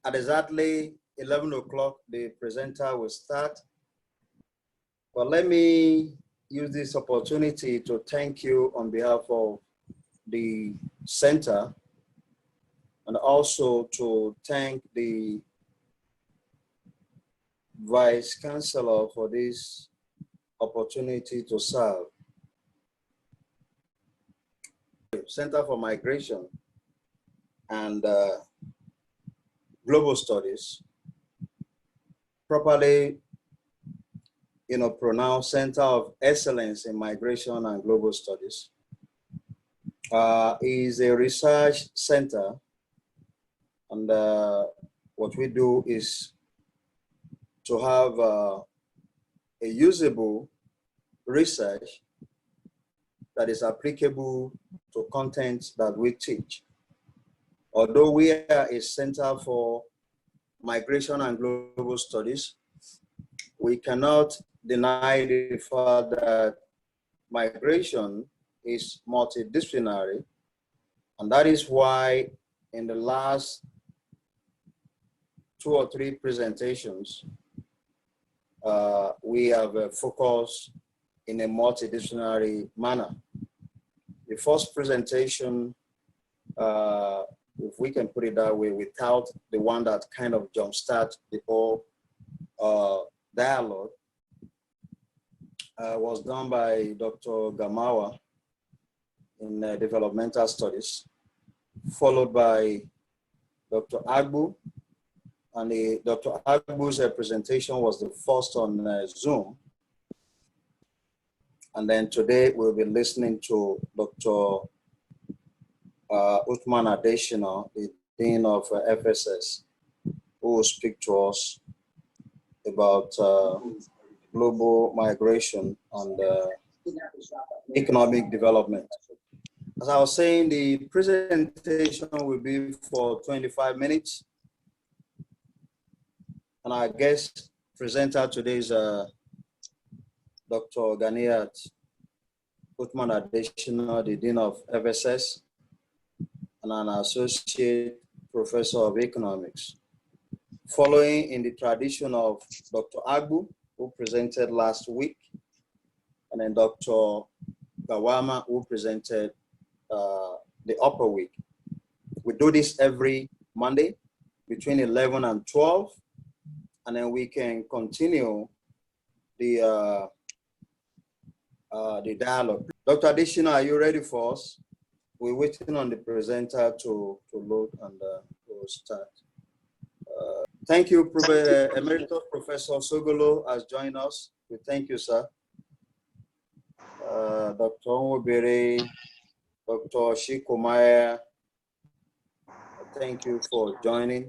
At exactly 11 o'clock, the presenter will start. But let me use this opportunity to thank you on behalf of the center, and also to thank the Vice Chancellor for this opportunity to serve. Center for Migration and Global Studies, properly pronounced Center of Excellence in Migration and Global Studies, is a research center, and what we do is to have a usable research that is applicable to content that we teach. Although we are a center for migration and global studies, we cannot deny the fact that migration is multidisciplinary, and that is why in the last 2 or 3 presentations, we have focused in a multidisciplinary manner. The first presentation, if we can put it that way, without the one that kind of jumpstart the whole dialogue, was done by Dr. Gamawa in developmental studies, followed by Dr. Agbu. And Dr. Agbu's presentation was the first on Zoom. And then today we'll be listening to Dr. Uthman Adeshina, the Dean of FSS, who will speak to us about global migration and economic development. As I was saying, the presentation will be for 25 minutes. And our guest presenter today is Dr. Ganiat Uthman Adeshina, the Dean of FSS, and an Associate Professor of Economics. Following in the tradition of Dr. Agbu, who presented last week, and then Dr. Gawama, who presented the upper week. We do this every Monday between 11 and 12, and then we can continue the dialogue. Dr. Adeshina, are you ready for us? We're waiting on the presenter to load, and we'll start. Thank you, Emeritus Professor Sogolo has joined us. We thank you, sir. Dr. Onwobere, Dr. Shikomaya, thank you for joining.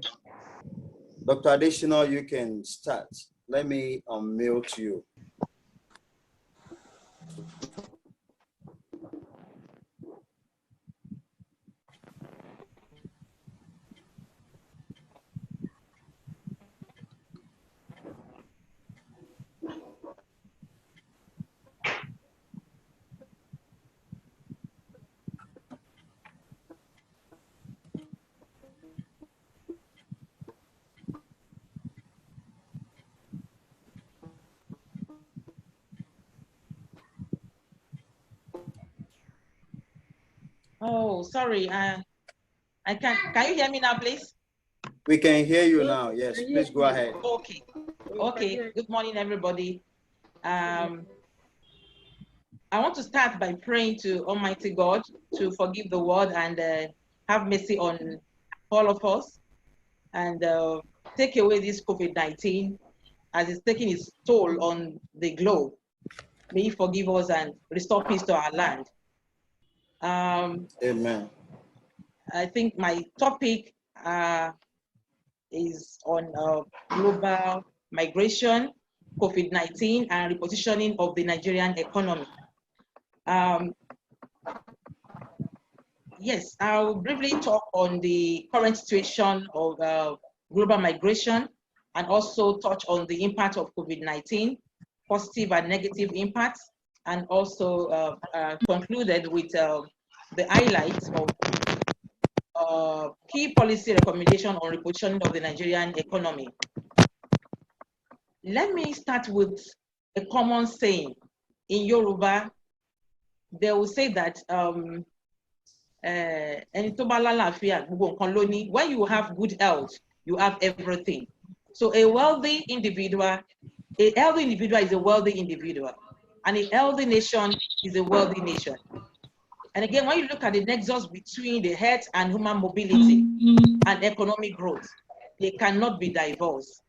Dr. Adeshina, you can start. Let me unmute you. Oh, sorry. I can't. Can you hear me now, please? We can hear you now. Yes, please go ahead. Okay. Okay. Good morning, everybody. I want to start by praying to Almighty God to forgive the world and have mercy on all of us, and take away this COVID-19 as it's taking its toll on the globe. May He forgive us and restore peace to our land. Amen. I think my topic is on global migration, COVID-19, and repositioning of the Nigerian economy. Yes, I'll briefly talk on the current situation of global migration, and also touch on the impact of COVID-19, positive and negative impacts, and also concluded with the highlights of key policy recommendation on repositioning of the Nigerian economy. Let me start with a common saying. In Yoruba, they will say that when you have good health, you have everything. So a healthy individual is a wealthy individual, and a healthy nation is a wealthy nation. And again, when you look at the nexus between the health and human mobility and economic growth, they cannot be divorced.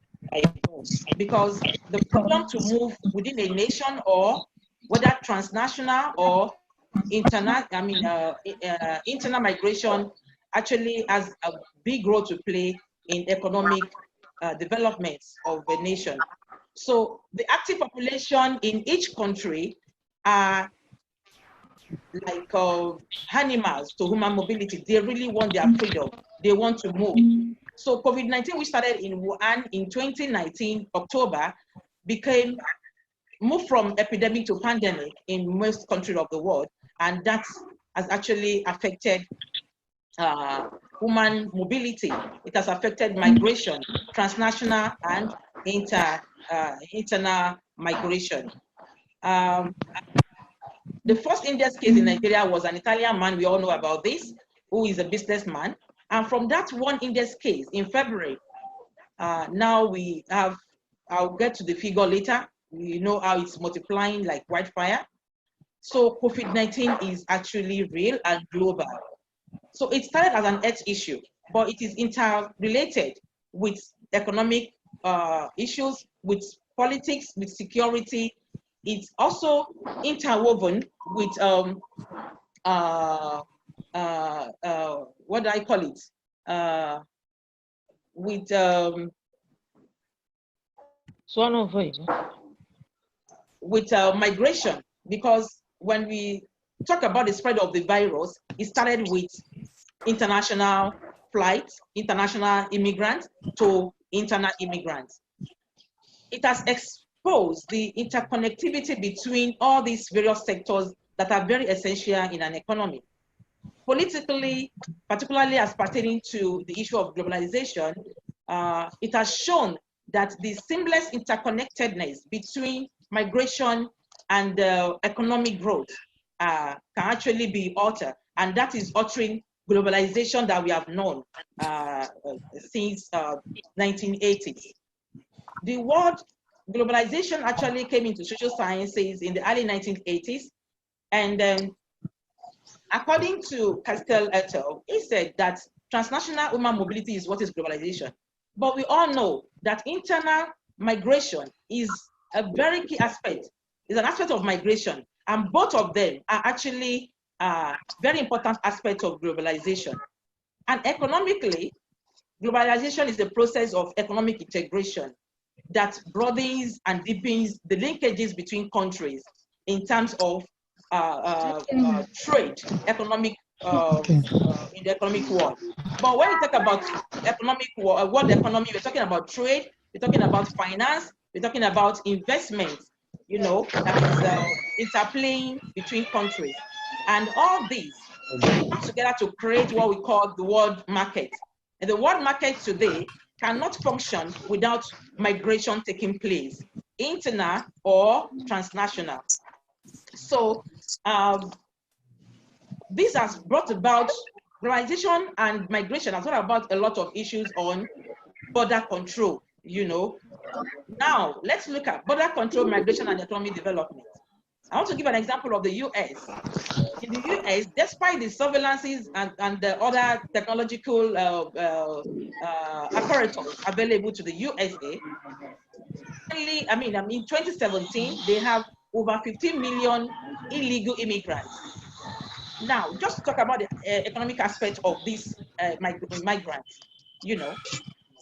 Because the problem to move within a nation, or whether transnational or internal migration, actually has a big role to play in economic development of a nation. So the active population in each country are like animals to human mobility. They really want their freedom. They want to move. So COVID-19, which started in Wuhan in 2019, October, moved from epidemic to pandemic in most countries of the world. And that has actually affected human mobility. It has affected migration, transnational and internal migration. The first index case in Nigeria was an Italian man, we all know about this, who is a businessman. And from that one index case in February, now we have, I'll get to the figure later, we know how it's multiplying like wildfire. So COVID-19 is actually real and global. So it started as an health issue, but it is interrelated with economic issues, with politics, with security. It's also interwoven with what do I call it? With migration, because when we talk about the spread of the virus, it started with international flights, international immigrants to internal immigrants. It has exposed the interconnectivity between all these various sectors that are very essential in an economy. Politically, particularly as pertaining to the issue of globalization, it has shown that the seamless interconnectedness between migration and economic growth can actually be altered, and that is altering globalization that we have known since 1980s. The word globalization actually came into social sciences in the early 1980s, and according to Castell et al., he said that transnational human mobility is what is globalization. But we all know that internal migration is a very key aspect, is an aspect of migration, and both of them are actually very important aspects of globalization. And economically, globalization is the process of economic integration that broadens and deepens the linkages between countries in terms of trade, economic in the economic world. But when we talk about economic world economy, we're talking about trade, we're talking about finance, we're talking about investment, you know, that is interplaying between countries. And all these come together to create what we call the world market. And the world market today cannot function without migration taking place, internal or transnational. So this has brought about globalization and migration has brought about a lot of issues on border control, you know. Now, let's look at border control, migration, and economic development. I want to give an example of the US. In the US, despite the surveillances and the other technological apparatus available to the USA, in 2017, they have over 15 million illegal immigrants. Now, just to talk about the economic aspect of these migrants, you know,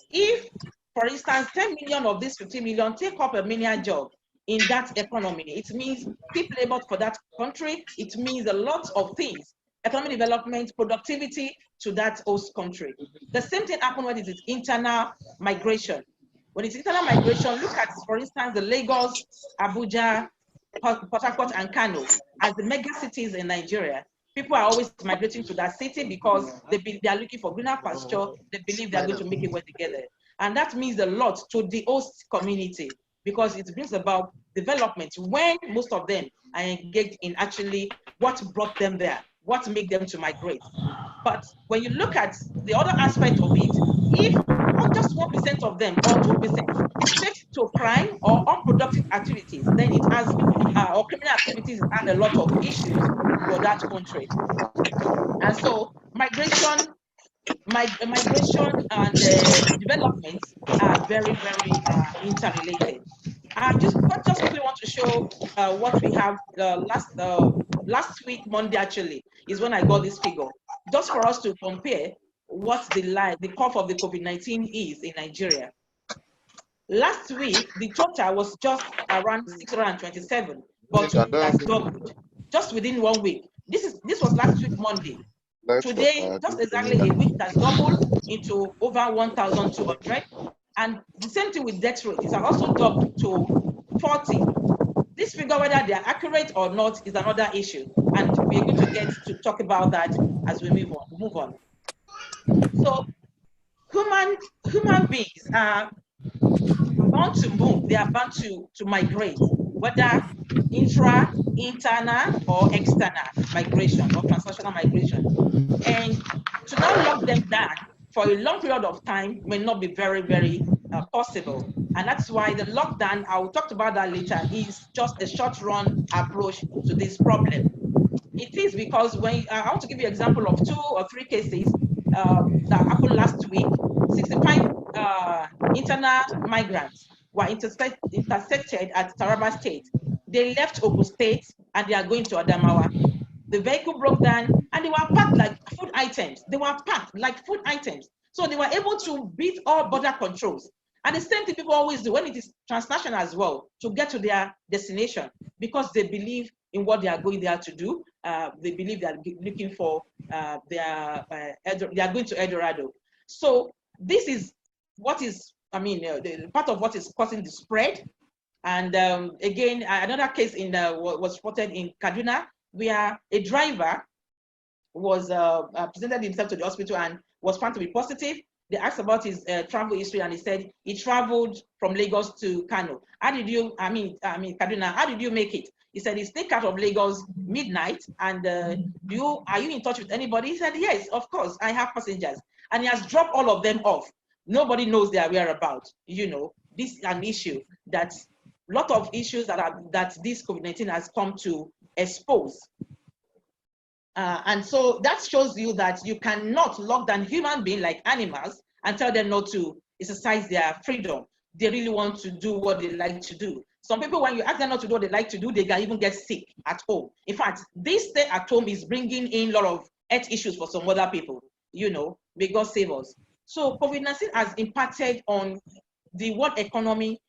if, for instance, 10 million of these 15 million take up a menial job in that economy, it means people labor for that country, it means a lot of things, economic development, productivity to that host country. The same thing happens when it is internal migration. When it's internal migration, look at, for instance, the Lagos, Abuja, Port Harcourt, and Kano as the mega cities in Nigeria. People are always migrating to that city because they are looking for greener pasture. They believe they are going to make it work together. And that means a lot to the host community because it brings about development when most of them are engaged in actually what brought them there, what made them to migrate. But when you look at the other aspect of it, if just 1% of them or 2% is fixed to crime or unproductive activities, then it has, or criminal activities have a lot of issues for that country. And so migration and development are very, very interrelated. I just quickly want to show what we have last week, Monday actually, is when I got this figure, just for us to compare what the curve of the COVID-19 is in Nigeria. Last week, the total was just around 627, but it has doubled just within 1 week. This was last week, Monday. Today, just exactly a week, it has doubled into over 1,200. And the same thing with death rate. It's also doubled to 40. This figure, whether they are accurate or not, is another issue. And we're going to get to talk about that as we move on. So human beings are bound to move. They are bound to migrate, whether internal, or external migration or transnational migration. And to now lock them down for a long period of time may not be very, very possible. And that's why the lockdown, I'll talk about that later, is just a short-run approach to this problem. It is because when I want to give you an example of 2 or 3 cases that happened last week. 65 internal migrants were intercepted at Taraba State. They left Ogun State and they are going to Adamawa. The vehicle broke down and they were packed like food items. They were packed like food items. So they were able to beat all border controls. And the same thing people always do when it is transnational as well, to get to their destination, because they believe in what they are going there to do. They believe they are looking for, they are going to El Dorado. So this is what is, the part of what is causing the spread. And again, another case was reported in Kaduna, where a driver was presented himself to the hospital and was found to be positive. They asked about his travel history, and he said he traveled from Lagos to Kano. How did you, Kaduna, how did you make it? He said he sneaked out of Lagos midnight, and are you in touch with anybody? He said, yes, of course, I have passengers. And he has dropped all of them off. Nobody knows their whereabouts. This is an issue that a lot of issues that this COVID-19 has come to expose. And so that shows you that you cannot lock down human beings like animals and tell them not to exercise their freedom. They really want to do what they like to do. Some people, when you ask them not to do what they like to do, they can even get sick at home. In fact, this stay at home is bringing in a lot of health issues for some other people. May God save us. So COVID-19 has impacted on the world economy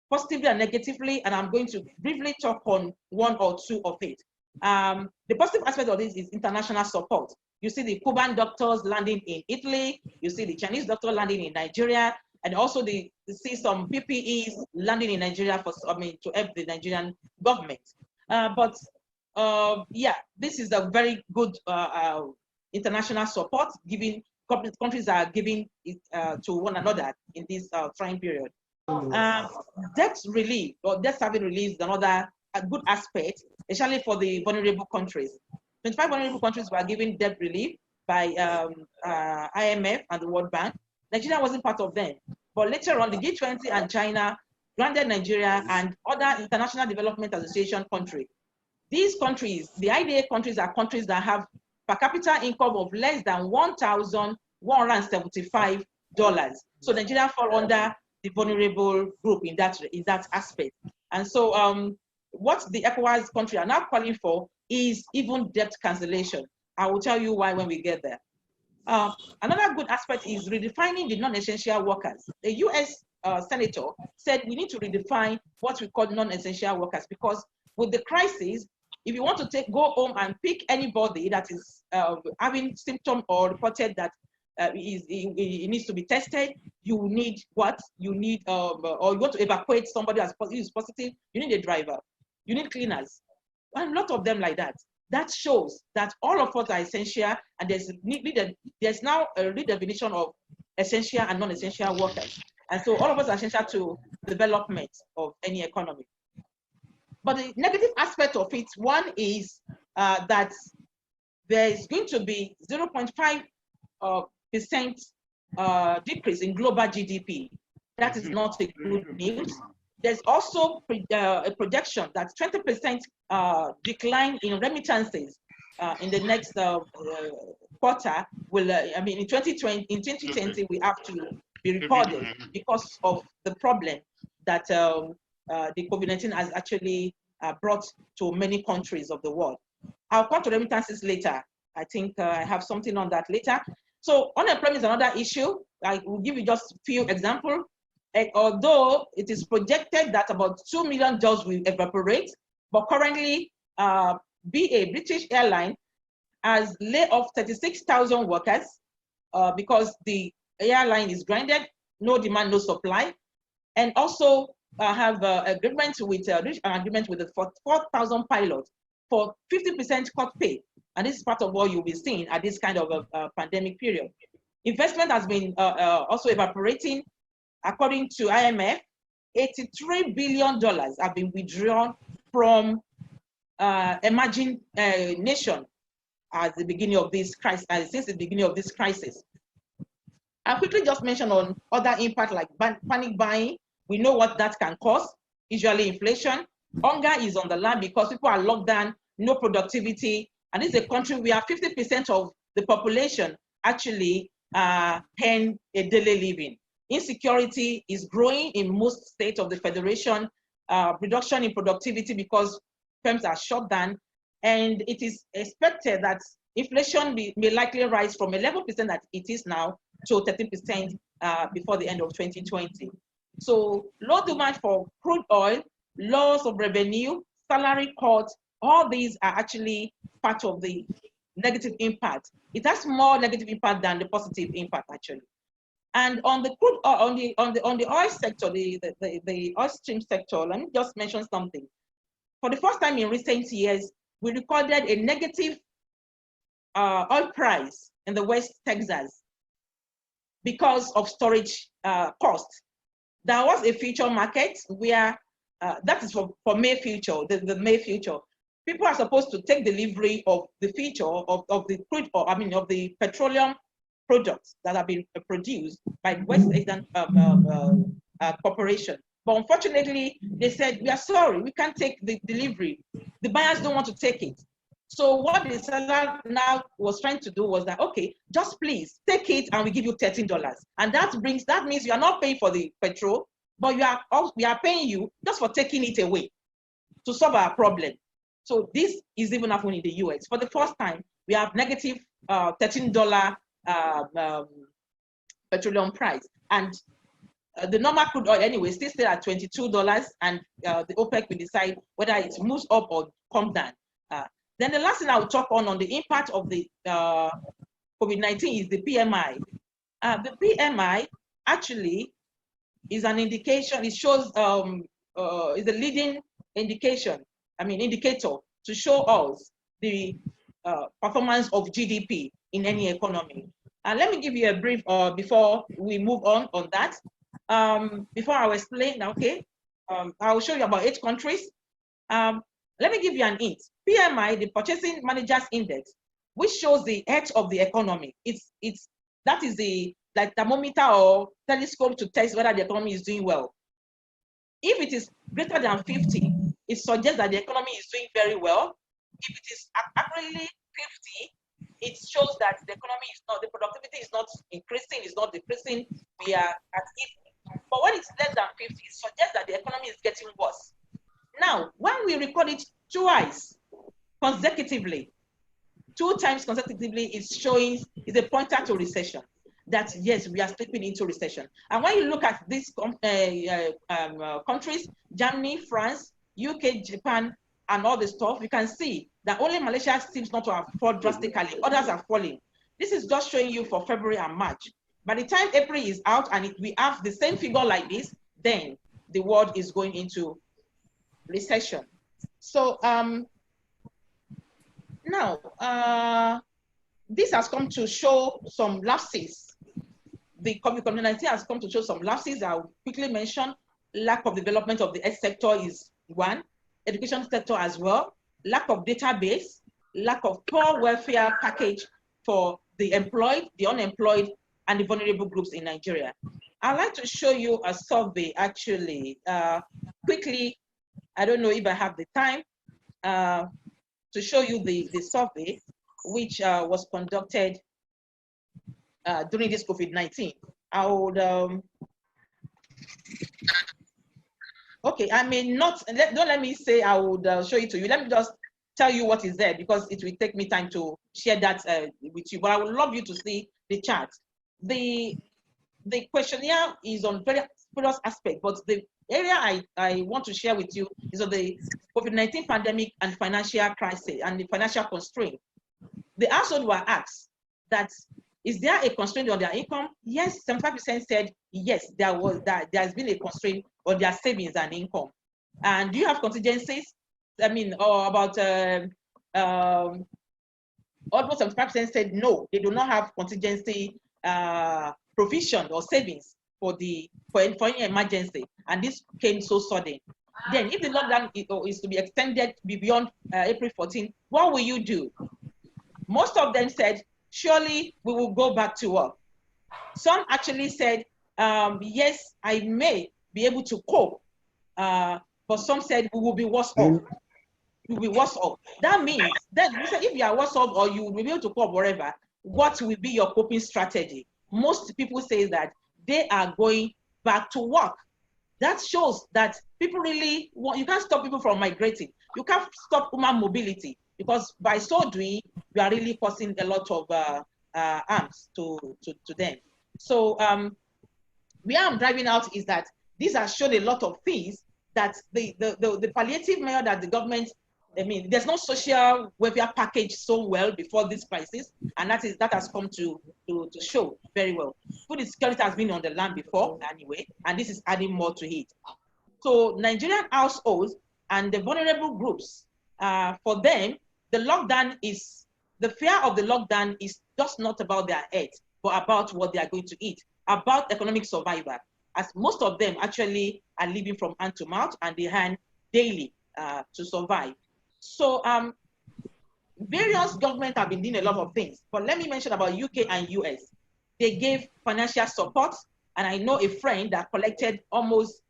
positively and negatively, and I'm going to briefly talk on 1 or 2 of it. The positive aspect of this is international support. You see the Cuban doctors landing in Italy, you see the Chinese doctor landing in Nigeria, and also you see some PPEs landing in Nigeria to help the Nigerian government. Yeah, this is a very good international support countries are giving it to one another in this trying period. Debt relief or debt service relief is another good aspect, especially for the vulnerable countries. 25 vulnerable countries were given debt relief by IMF and the World Bank. Nigeria wasn't part of them. But later on, the G20 and China granted Nigeria and other International Development Association countries. These countries, the IDA countries, are countries that have per capita income of less than $1,175. So Nigeria fall under the vulnerable group in that aspect. And so what the ECOWAS country are now calling for is even debt cancellation. I will tell you why when we get there. Another good aspect is redefining the non-essential workers. The US senator said we need to redefine what we call non-essential workers, because with the crisis, if you want to go home and pick anybody that is having symptoms or reported that it needs to be tested, you need what? You need, or you want to evacuate somebody who is positive, you need a driver, you need cleaners, and a lot of them like that. that shows that all of us are essential, and there's now a redefinition of essential and non-essential workers. And so all of us are essential to development of any economy. But the negative aspect of it, one is that there is going to be 0.5% decrease in global GDP. That is not a good news. There's also a projection that 20% decline in remittances in the next quarter will, in 2020 we have to be recorded because of the problem that the COVID-19 has actually brought to many countries of the world. I'll come to remittances later. I think I have something on that later. So unemployment is another issue. I will give you just a few examples. Although it is projected that about 2 million jobs will evaporate, but currently BA, British Airline, has laid off 36,000 workers because the airline is grounded, no demand, no supply, and also have agreement with reached an agreement with the 4,000 pilots for 50% cut pay, and this is part of what you'll be seeing at this kind of a pandemic period. Investment has been also evaporating. According to IMF, $83 billion have been withdrawn from emerging nations at the beginning of this crisis, since the beginning of this crisis. I'll quickly just mention on other impact like panic buying. We know what that can cause, usually inflation. Hunger is on the land because people are locked down, no productivity. And this is a country where 50% of the population actually earn a daily living. Insecurity is growing in most states of the Federation, reduction in productivity because firms are shut down, and it is expected that inflation may likely rise from 11% that it is now to 13% before the end of 2020. So low demand for crude oil, loss of revenue, salary cuts, all these are actually part of the negative impact. It has more negative impact than the positive impact actually. And on the crude on the oil sector, the oil stream sector, let me just mention something. For the first time in recent years, we recorded a negative oil price in the West Texas because of storage costs. There was a future market where that is for May future, the May future. People are supposed to take delivery of the future of the crude, or of the petroleum products that have been produced by West Texas Corporation. But unfortunately, they said, we are sorry, we can't take the delivery. The buyers don't want to take it. So what the seller now was trying to do was that, okay, just please take it and we give you $13. And that means you are not paying for the petrol, but we are paying you just for taking it away to solve our problem. So this is even happening in the US. For the first time, we have negative $13 petroleum price, and the normal crude oil anyway still stay at $22, and the OPEC will decide whether it moves up or comes down. Then the last thing I will talk on the impact of the COVID-19 is the PMI. The PMI actually is an indication. It shows is a leading indication. Indicator to show us the performance of GDP in any economy. Let me give you a brief before we move on that. Before I will explain, okay, I will show you about 8 countries. Let me give you an hint. PMI, the Purchasing Managers Index, which shows the health of the economy. That is the thermometer or telescope to test whether the economy is doing well. If it is greater than 50, it suggests that the economy is doing very well. If it is accurately 50, it shows that the economy is not, the productivity is not increasing, it's not decreasing, we are at it. But when it's less than 50, it suggests that the economy is getting worse. Now, when we record it twice consecutively, 2 times consecutively, it's a pointer to recession. That yes, we are slipping into recession. And when you look at these countries, Germany, France, UK, Japan, and all the stuff, you can see that only Malaysia seems not to have fallen drastically. Others are falling. This is just showing you for February and March. By the time April is out and we have the same figure like this, then the world is going into recession. So Now, this has come to show some lapses. The COVID-19 has come to show some lapses. I'll quickly mention lack of development of the health sector is one, education sector as well, lack of database, lack of poor welfare package for the employed, the unemployed, and the vulnerable groups in Nigeria. I'd like to show you a survey actually, quickly. I don't know if I have the time to show you the survey, which was conducted during this COVID-19. I would, okay, I may not, don't let me say I would show it to you. Let me just tell you what is there because it will take me time to share that with you, but I would love you to see the chart. The questionnaire is on various aspects, but the area I want to share with you is on the COVID-19 pandemic and financial crisis and the financial constraint. The household were asked that, is there a constraint on their income? Yes, 75% said yes, there has been a constraint on their savings and income. And do you have contingencies? I mean, or about almost 75% said no, they do not have contingency provision or savings for any emergency, and this came so sudden. Then, if the lockdown is to be extended beyond April 14, what will you do? Most of them said, surely we will go back to work. Some actually said, yes, I may be able to cope, but some said we will be worse off. We will be worse off. That means that if you are worse off or you will be able to cope whatever, what will be your coping strategy? Most people say that they are going back to work. That shows that people really want, you can't stop people from migrating. You can't stop human mobility because by so doing, you are really causing a lot of harms to them. So where I'm driving out is that these have shown a lot of things that the palliative measure that the government, I mean, there's no social welfare package so well before this crisis, and that has come to show very well. Food insecurity has been on the land before anyway, and this is adding more to it. So Nigerian households and the vulnerable groups, for them, the fear of the lockdown is just not about their health, but about what they are going to eat, about economic survival, as most of them actually are living from hand to mouth and they earn daily to survive. So various governments have been doing a lot of things, but let me mention about UK and US. They gave financial support, and I know a friend that collected almost,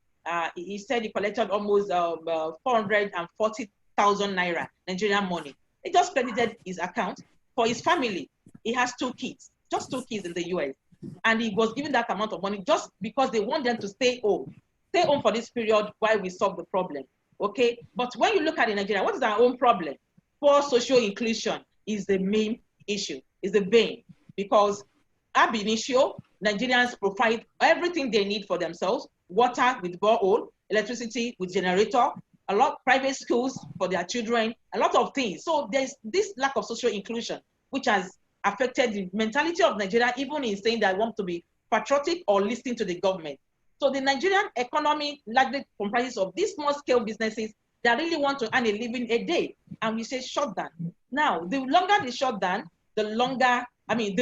he said he collected almost 440,000 naira Nigerian money. He just credited his account for his family. He has 2 kids, just 2 kids in the US. And he was given that amount of money just because they want them to stay home for this period while we solve the problem. Okay, but when you look at it in Nigeria, what is our own problem? Poor social inclusion is the main issue, is the bane, because ab initio, Nigerians provide everything they need for themselves: water with borehole, electricity with generator, a lot of private schools for their children, a lot of things. So there's this lack of social inclusion, which has affected the mentality of Nigeria, even in saying that I want to be patriotic or listening to the government. So the Nigerian economy largely comprises of these small-scale businesses that really want to earn a living a day, and we say shut down. Now, the longer the shutdown, the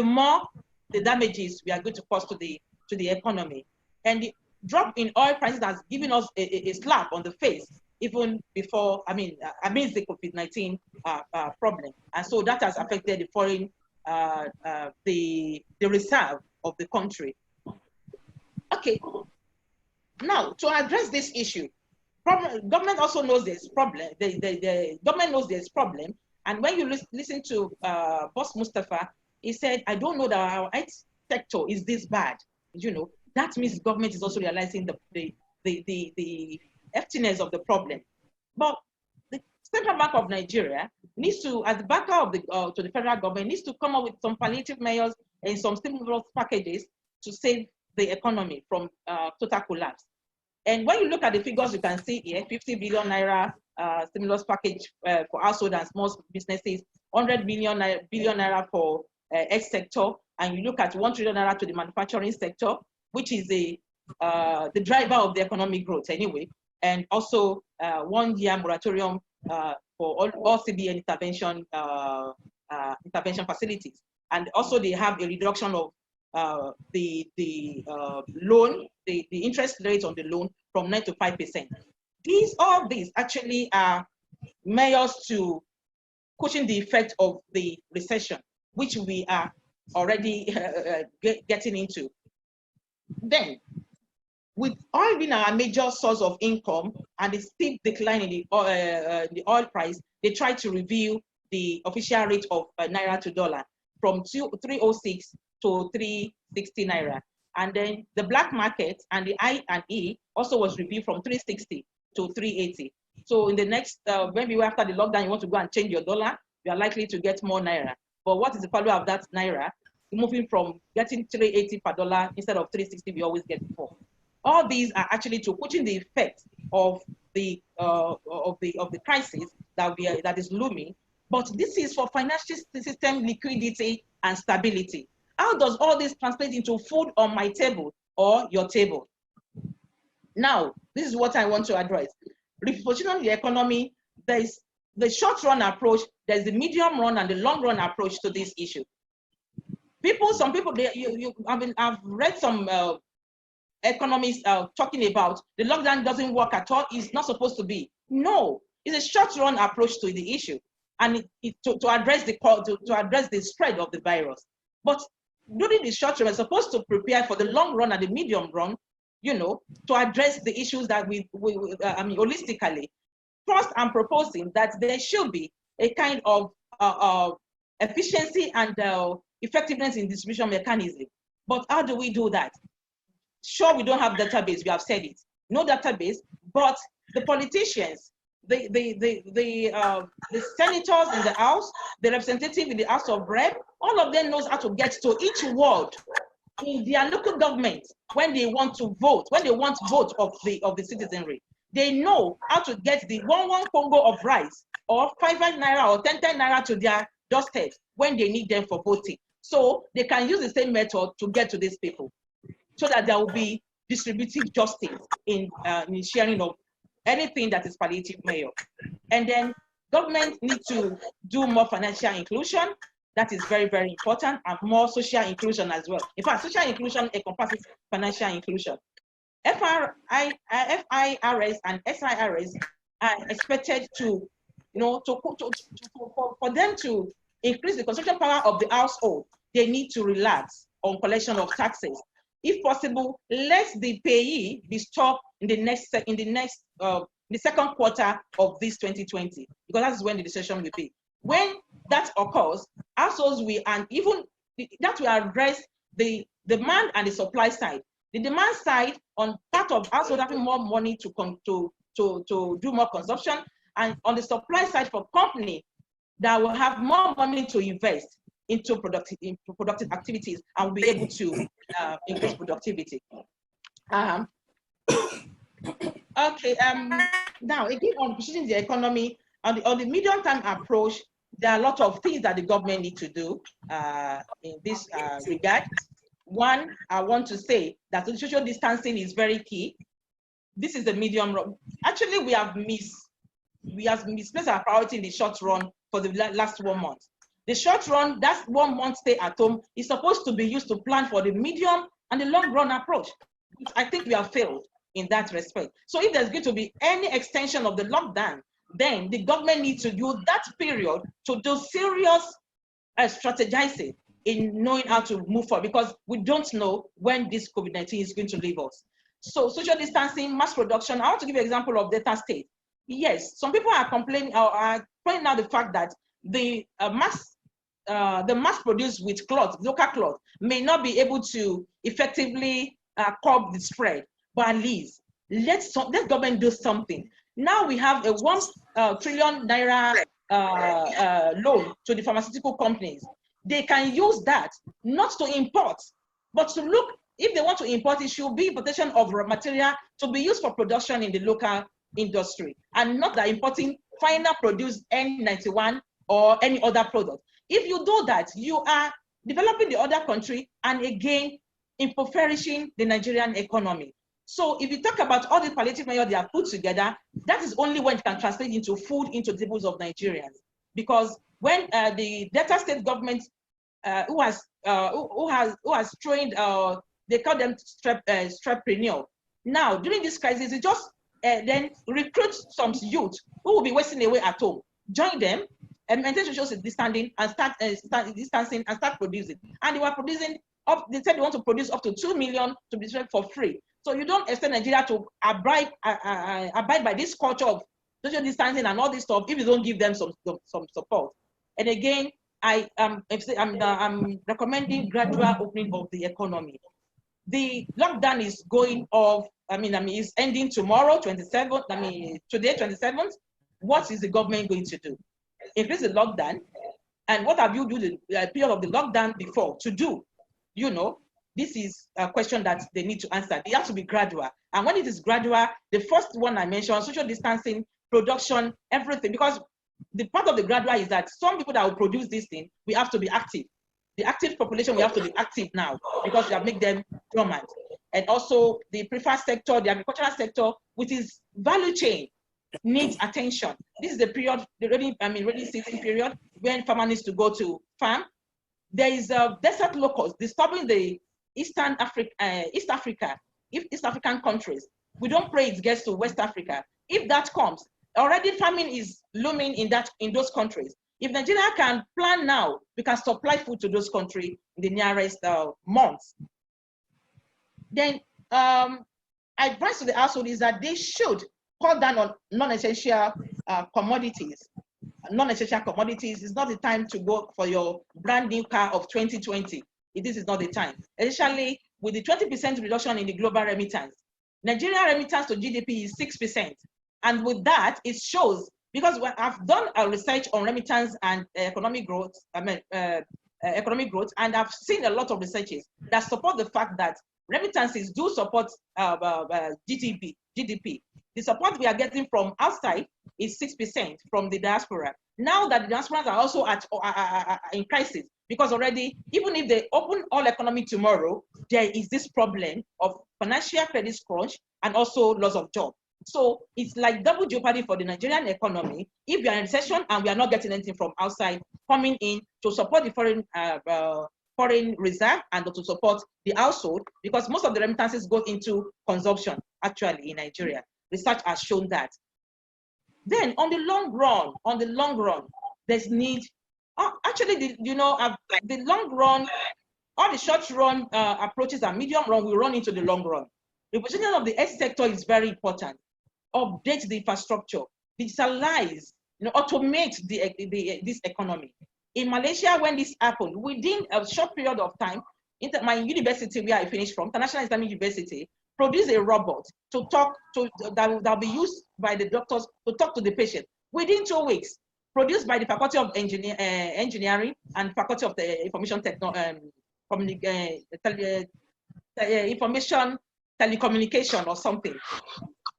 more the damages we are going to cause to the economy. And the drop in oil prices has given us a slap on the face, even before, amidst the COVID-19 problem. And so that has affected the foreign, the reserve of the country. Okay. Now, to address this issue, government also knows there's problem. The government knows there's problem. And when you listen to Boss Mustafa, he said, I don't know that our health sector is this bad. You know, that means government is also realizing the heftiness of the problem. But the Central Bank of Nigeria needs to, as the backer of to the federal government, needs to come up with some palliative measures and some stimulus packages to save the economy from total collapse. And when you look at the figures, you can see here, 50 billion naira stimulus package for household and small businesses, 100 billion naira for health sector, and you look at 1 trillion naira to the manufacturing sector, which is the driver of the economic growth anyway, and also 1 year moratorium for all CBN intervention facilities. And also they have a reduction of the loan, the interest rate on the loan from 9 to 5%. All these actually are measures to cushion the effect of the recession, which we are already getting into. Then, with oil being our major source of income and the steep decline in the oil price, they try to review the official rate of naira to dollar from 306 to 360 naira. And then the black market and the I&E also was reviewed from 360 to 380. So in the next, maybe after the lockdown, you want to go and change your dollar, you are likely to get more naira. But what is the value of that naira? Moving from getting 380 per dollar instead of 360, we always get before. All these are actually to put in the effect of the crisis that is looming. But this is for financial system liquidity and stability. How does all this translate into food on my table or your table? Now, this is what I want to address. Repositioning the economy, there is the short-run approach, there's the medium-run and the long-run approach to this issue. Some people, I've read some economists talking about the lockdown doesn't work at all. It's not supposed to be. No, it's a short-run approach to the issue, and to address the spread of the virus. But during the short run, we're supposed to prepare for the long run and the medium run, to address the issues that holistically. First, I'm proposing that there should be a kind of efficiency and effectiveness in distribution mechanism. But how do we do that? Sure, we don't have database, we have said it. No database, but the politicians, the senators in the House, the representative in the House of Rep, all of them knows how to get to each ward in their local government when they want to vote, when they want vote of the citizenry. They know how to get the one Congo of rice or 5 naira or 10 naira to their doorstep when they need them for voting. So they can use the same method to get to these people, so that there will be distributive justice in sharing of anything that is palliative measure. And then government need to do more financial inclusion. That is very, very important, and more social inclusion as well. In fact, social inclusion encompasses financial inclusion. FIRS and SIRS are expected to, for them to increase the consumption power of the household, they need to relax on collection of taxes. If possible, let the payee be stopped in the second quarter of this 2020, because that's when the recession will be. When that occurs, households will, and even that will address the demand and the supply side. The demand side, on part of household having more money to do more consumption, and on the supply side for company that will have more money to invest into productive activities and will be able to increase productivity. Okay. Now again, on pushing the economy on the medium-term approach, there are a lot of things that the government need to do in this regard. One, I want to say that social distancing is very key. This is the medium run. Actually, we have misplaced our priority in the short run for the last 1 month. The short run, that's 1 month stay at home, is supposed to be used to plan for the medium and the long run approach. I think we have failed in that respect. So if there's going to be any extension of the lockdown, then the government needs to use that period to do serious strategizing in knowing how to move forward, because we don't know when this COVID-19 is going to leave us. So social distancing, mass production. I want to give you an example of Delta State. Yes, some people are complaining or are pointing out the fact that the mass produced with cloth, local cloth, may not be able to effectively curb the spread. But at least let government do something. Now we have a 1 trillion naira loan to the pharmaceutical companies. They can use that not to import, but to look, if they want to import, it should be importation of raw material to be used for production in the local industry, and not that importing final produced N91 or any other product. If you do that, you are developing the other country and again impoverishing the Nigerian economy. So if you talk about all the palliative measures they have put together, that is only when it can translate into food into the tables of Nigerians. Because when the Delta State government, who has trained, they call them strepreneur. Now during this crisis, it just then recruit some youth who will be wasting away at home, join them, and maintain social distancing and start distancing and start producing. And they were producing up. They said they want to produce up to 2 million to be sold for free. So you don't expect Nigeria to abide by this culture of social distancing and all this stuff if you don't give them some support. And again, I'm recommending gradual opening of the economy. The lockdown is going off. It's ending tomorrow, 27th. Today, 27th. What is the government going to do? Increase the lockdown, and what have you do the period of the lockdown before to do? You know, this is a question that they need to answer. It has to be gradual, and when it is gradual, the first one I mentioned, social distancing, production, everything, because the part of the gradual is that some people that will produce this thing, we have to be active. The active population, we have to be active now because we have made them dormant. And also the preferred sector, the agricultural sector, which is value chain, needs attention. This is the period, the rainy season period, when farmer needs to go to farm. There is a desert locust disturbing the East African countries. We don't pray it gets to West Africa. If that comes, already famine is looming in those countries. If Nigeria can plan now, we can supply food to those countries in the nearest months. Then advice to the household is that they should cut down on non-essential commodities. Non-essential commodities is not the time to go for your brand new car of 2020. This is not the time. Especially with the 20% reduction in the global remittance. Nigeria remittance to GDP is 6%. And with that, it shows, because I've done a research on remittance and economic growth, and I've seen a lot of researches that support the fact that remittances do support GDP. The support we are getting from outside is 6% from the diaspora. Now that the diasporas are also in crisis, because already, even if they open all economy tomorrow, there is this problem of financial credit crunch and also loss of job. So it's like double jeopardy for the Nigerian economy if we are in recession and we are not getting anything from outside coming in to support the foreign reserve and to support the household, because most of the remittances go into consumption actually in Nigeria. Research has shown that. Then on the long run, there's need. The long run, all the short run approaches and medium run will run into the long run. The positioning of the health sector is very important. Update the infrastructure, digitalize, automate this economy. In Malaysia, when this happened, within a short period of time, my university where I finished from, International Islamic University, produced a robot that will be used by the doctors to talk to the patient within 2 weeks. Produced by the Faculty of Engineering and Faculty of the Information Telecommunication or something.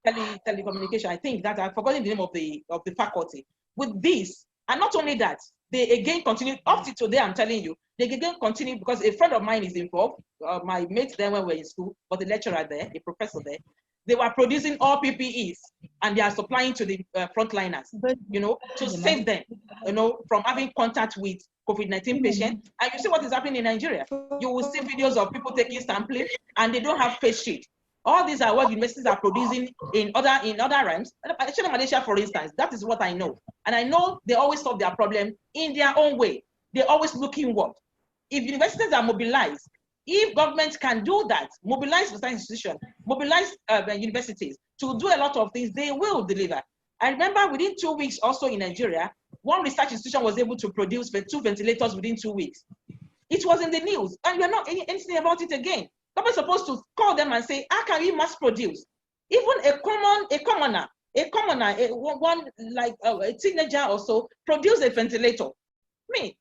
Telecommunication, I think that I've forgotten the name of the faculty. With this, and not only that, they again continue up to today. I'm telling you, they again continue because a friend of mine is involved. My mates then when we were in school, but the lecturer there, a professor there, they were producing all PPEs and they are supplying to the frontliners, to save them, from having contact with COVID-19 patients. And you see what is happening in Nigeria. You will see videos of people taking sampling and they don't have face shield. All these are what universities are producing in other realms. Actually, Malaysia, for instance, that is what I know. And I know they always solve their problem in their own way. They're always looking what? If universities are mobilized, if government can do that, mobilize research institutions, mobilize universities to do a lot of things, they will deliver. I remember within 2 weeks also in Nigeria, one research institution was able to produce 2 ventilators within 2 weeks. It was in the news, and we're not anything about it again. Government is supposed to call them and say, how can we mass produce? Even a commoner, a teenager or so, produce a ventilator.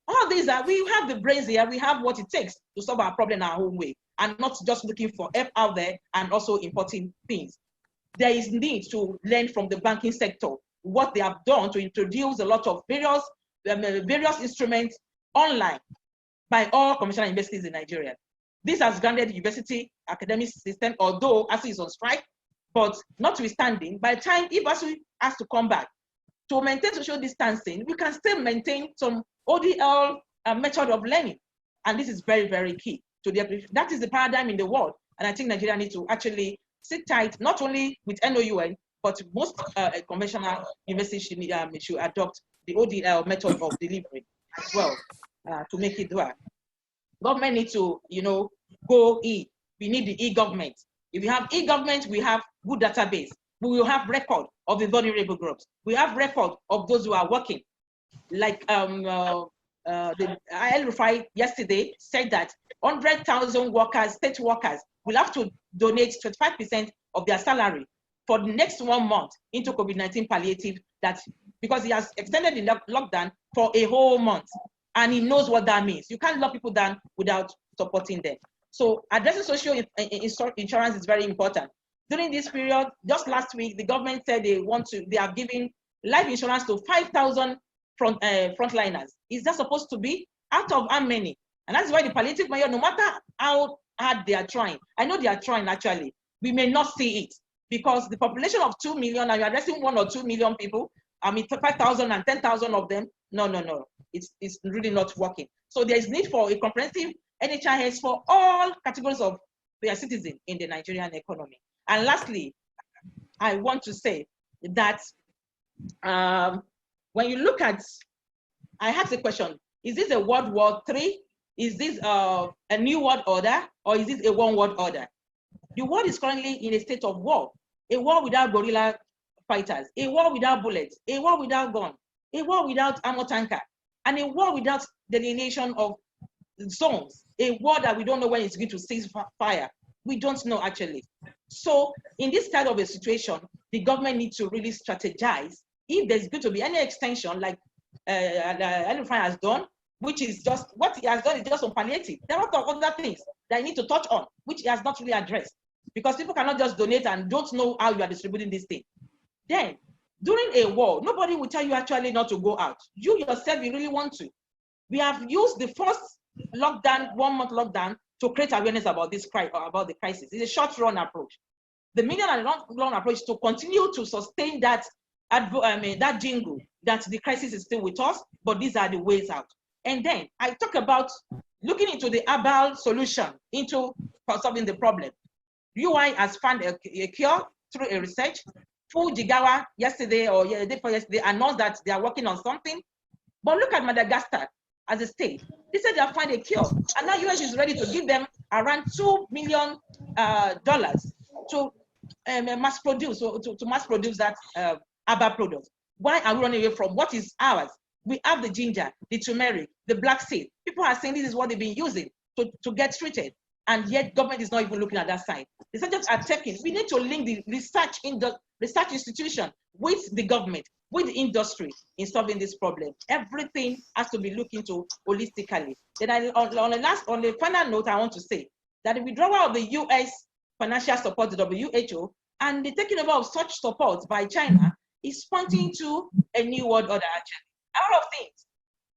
All these are, we have the brains here, we have what it takes to solve our problem our own way, and not just looking for help out there and also importing things. There is need to learn from the banking sector, what they have done to introduce a lot of various instruments online by all commercial universities in Nigeria. This has granted university academic system, although ASU is on strike, but notwithstanding, by the time if ASU has to come back to maintain social distancing, we can still maintain some ODL method of learning. And this is very, very key. That is the paradigm in the world. And I think Nigeria needs to actually sit tight, not only with NOUN, but most conventional universities should adopt the ODL method of delivery as well to make it work. Government needs to, go E. We need the e-government. If we have e-government, we have good database. We will have record of the vulnerable groups. We have record of those who are working. Like the El-Rufai yesterday said that 100,000 workers, state workers, will have to donate 25% of their salary for the next 1 month into COVID-19 palliative, because he has extended the lockdown for a whole month, and he knows what that means. You can't lock people down without supporting them. So addressing social insurance is very important. During this period, just last week, the government said they are giving life insurance to 5,000 frontliners. Is that supposed to be? Out of how many? And that's why the palliative mayor, no matter how hard they are trying, I know they are trying actually, we may not see it, because the population of 2 million, and you're addressing 1 or 2 million people, 5,000 and 10,000 of them, no. It's really not working. So there is need for a comprehensive NHIS for all categories of their citizens in the Nigerian economy. And lastly, I want to say that when you look at, I asked the question, is this a World War III? Is this a new world order, or is this a one world order? The world is currently in a state of war, a war without guerrilla fighters, a war without bullets, a war without gun, a war without armor tanker, and a war without delineation of zones, a war that we don't know when it's going to cease fire. We don't know actually. So in this kind of a situation, the government needs to really strategize. If there's going to be any extension like Elifan has done, which is just, what he has done is just on palliative. There are a lot of other things that I need to touch on, which he has not really addressed, because people cannot just donate and don't know how you are distributing this thing. Then, during a war, nobody will tell you actually not to go out. You yourself, you really want to. We have used the first lockdown, 1 month lockdown, to create awareness about this about the crisis. It's a short-run approach. The medium and long-run approach is to continue to sustain that jingle that the crisis is still with us, but these are the ways out. And then I talk about looking into the herbal solution into solving the problem. UI has found a cure through a research. Fu Jigawa yesterday or day before yesterday announced that they are working on something. But look at Madagascar as a state. They said they have found a cure, and now US is ready to give them around $2 million to mass produce, to mass produce that herbal product. Why are we running away from what is ours? We have the ginger, the turmeric, the black seed. People are saying this is what they've been using to get treated, and yet government is not even looking at that side. The subjects are taking. We need to link the research institution with the government, with the industry in solving this problem. Everything has to be looked into holistically. Then on the final note, I want to say that the withdrawal of the US financial support to WHO and the taking over of such support by China is pointing to a new world order actually. A lot of things.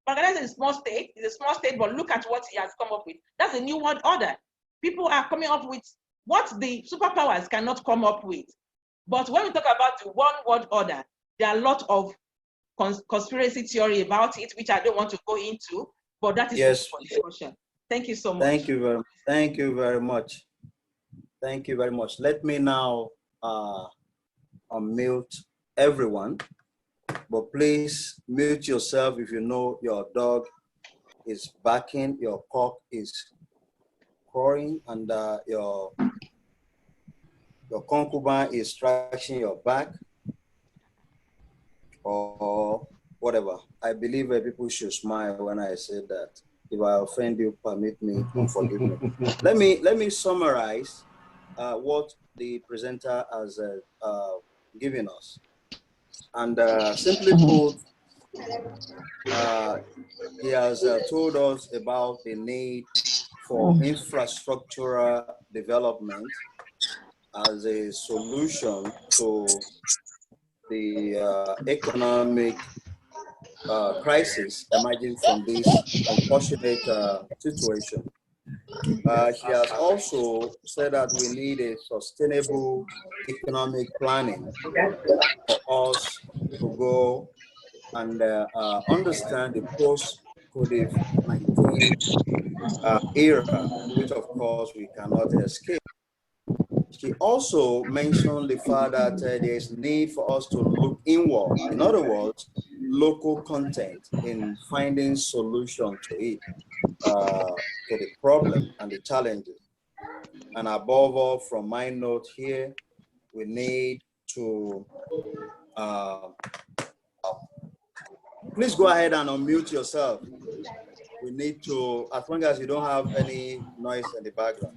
Bangladesh is a small state, but look at what he has come up with. That's a new world order. People are coming up with what the superpowers cannot come up with. But when we talk about the one world order, there are a lot of conspiracy theory about it, which I don't want to go into, but that is for discussion. Thank you so much. Thank you very much. Thank you very much. Thank you very much. Let me now unmute everyone, but please mute yourself if you know your dog is barking, your cock is crowing, and your concubine is scratching your back, or whatever. I believe people should smile when I say that. If I offend you, permit me and forgive me. Let me summarize what the presenter has given us. And simply put, he has told us about the need for infrastructural development as a solution to the economic crisis emerging from this unfortunate situation. She has also said that we need a sustainable economic planning for us to go and understand the post-COVID-19 era, which of course we cannot escape. She also mentioned the fact that there is need for us to look inward. In other words, local content in finding solution to it, to the problem and the challenges. And above all, from my note here, we need to, please go ahead and unmute yourself. We need to, as long as you don't have any noise in the background,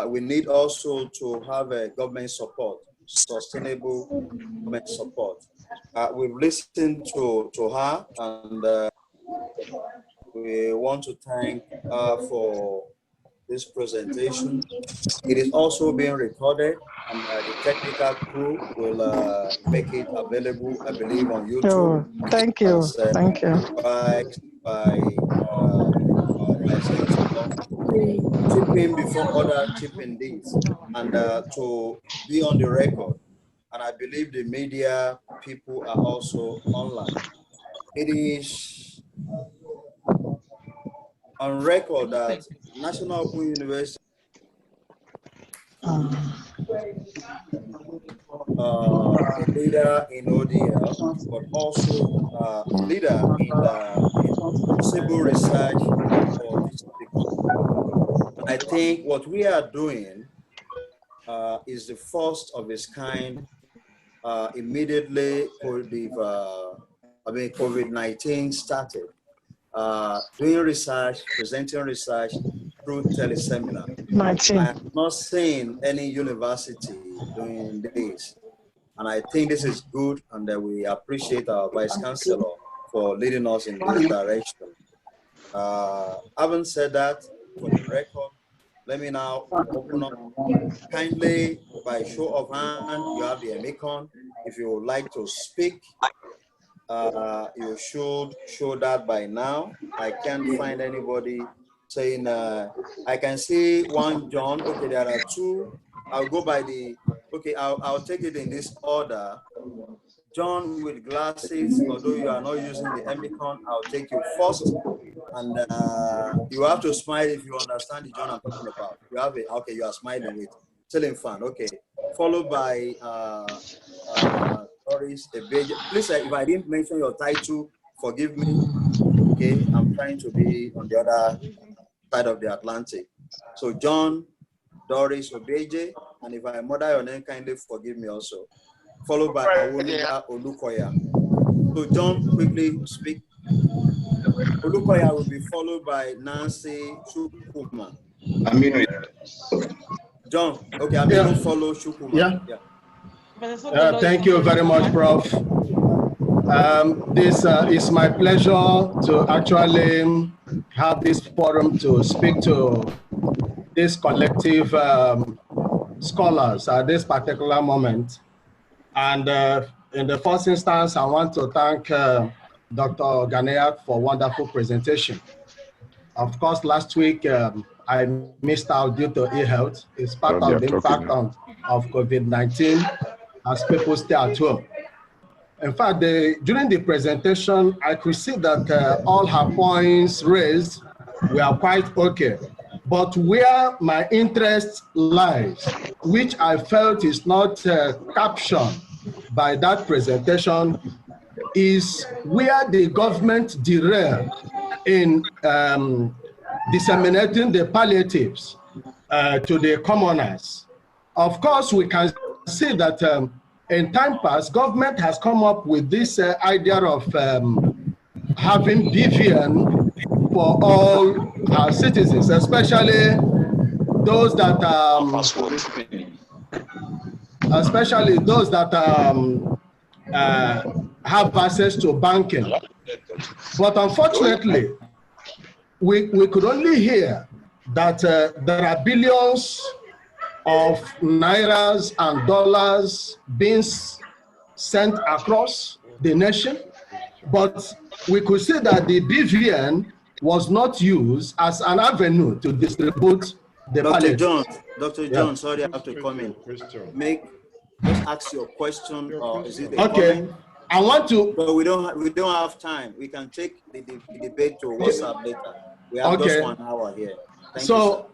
we need also to have a government support, sustainable government support. We've listened to her, and we want to thank her for this presentation. It is also being recorded, and the technical crew will make it available, I believe, on YouTube. Oh, thank you. Thank you. By saying chipping before other chipping these, and to be on the record. And I believe the media people are also online. It is on record that National Open University a leader in ODL, but also a leader in civil research for this department. I think what we are doing is the first of its kind. Immediately COVID-19 started, doing research, presenting research through Teleseminar. I have not seen any university doing this, and I think this is good, and we appreciate our Vice Chancellor for leading us in this direction. Having said that, for the record, let me now open up. Kindly, by show of hand, you have the Emicon. If you would like to speak, you should show that by now. I can't find anybody saying, I can see one John. Okay, there are two. I'll go by the, okay, I'll take it in this order. John with glasses, although you are not using the Emicon, I'll take you first. And you have to smile if you understand the John I'm talking about. You have it, okay, you are smiling with Selling Fan, okay. Followed by Doris. Please, if I didn't mention your title, forgive me. Okay, I'm trying to be on the other side of the Atlantic. So John, Doris, Obeje, and if I murder your name, kindly forgive me also. Followed by Awoluga Olukoya. So John, quickly speak. Olukoya will be followed by Nancy Shukuma. John, okay, I'm going to follow Shukuma. Yeah. Thank you very much, Prof. This is my pleasure to actually have this forum to speak to this collective scholars at this particular moment. And in the first instance, I want to thank Dr. Ganea for wonderful presentation. Of course, last week I missed out due to ill health. It's part of the impact of COVID-19 as people stay at home. In fact, during the presentation, I could see that all her points raised were quite okay. But where my interest lies, which I felt is not captioned by that presentation, is where the government derailed in disseminating the palliatives to the commoners. Of course, we can see that in time past, government has come up with this idea of having BVN for all our citizens, especially those that have access to banking. But unfortunately, we could only hear that there are billions of nairas and dollars being sent across the nation, but we could see that the BVN was not used as an avenue to distribute the Dr. palette. John, Dr. John, Yeah. sorry, I have to come in. Just ask your question, or is it a Okay. comment? I want to. But we don't have time. We can take the debate to WhatsApp later. We have just 1 hour here. Thank you, sir.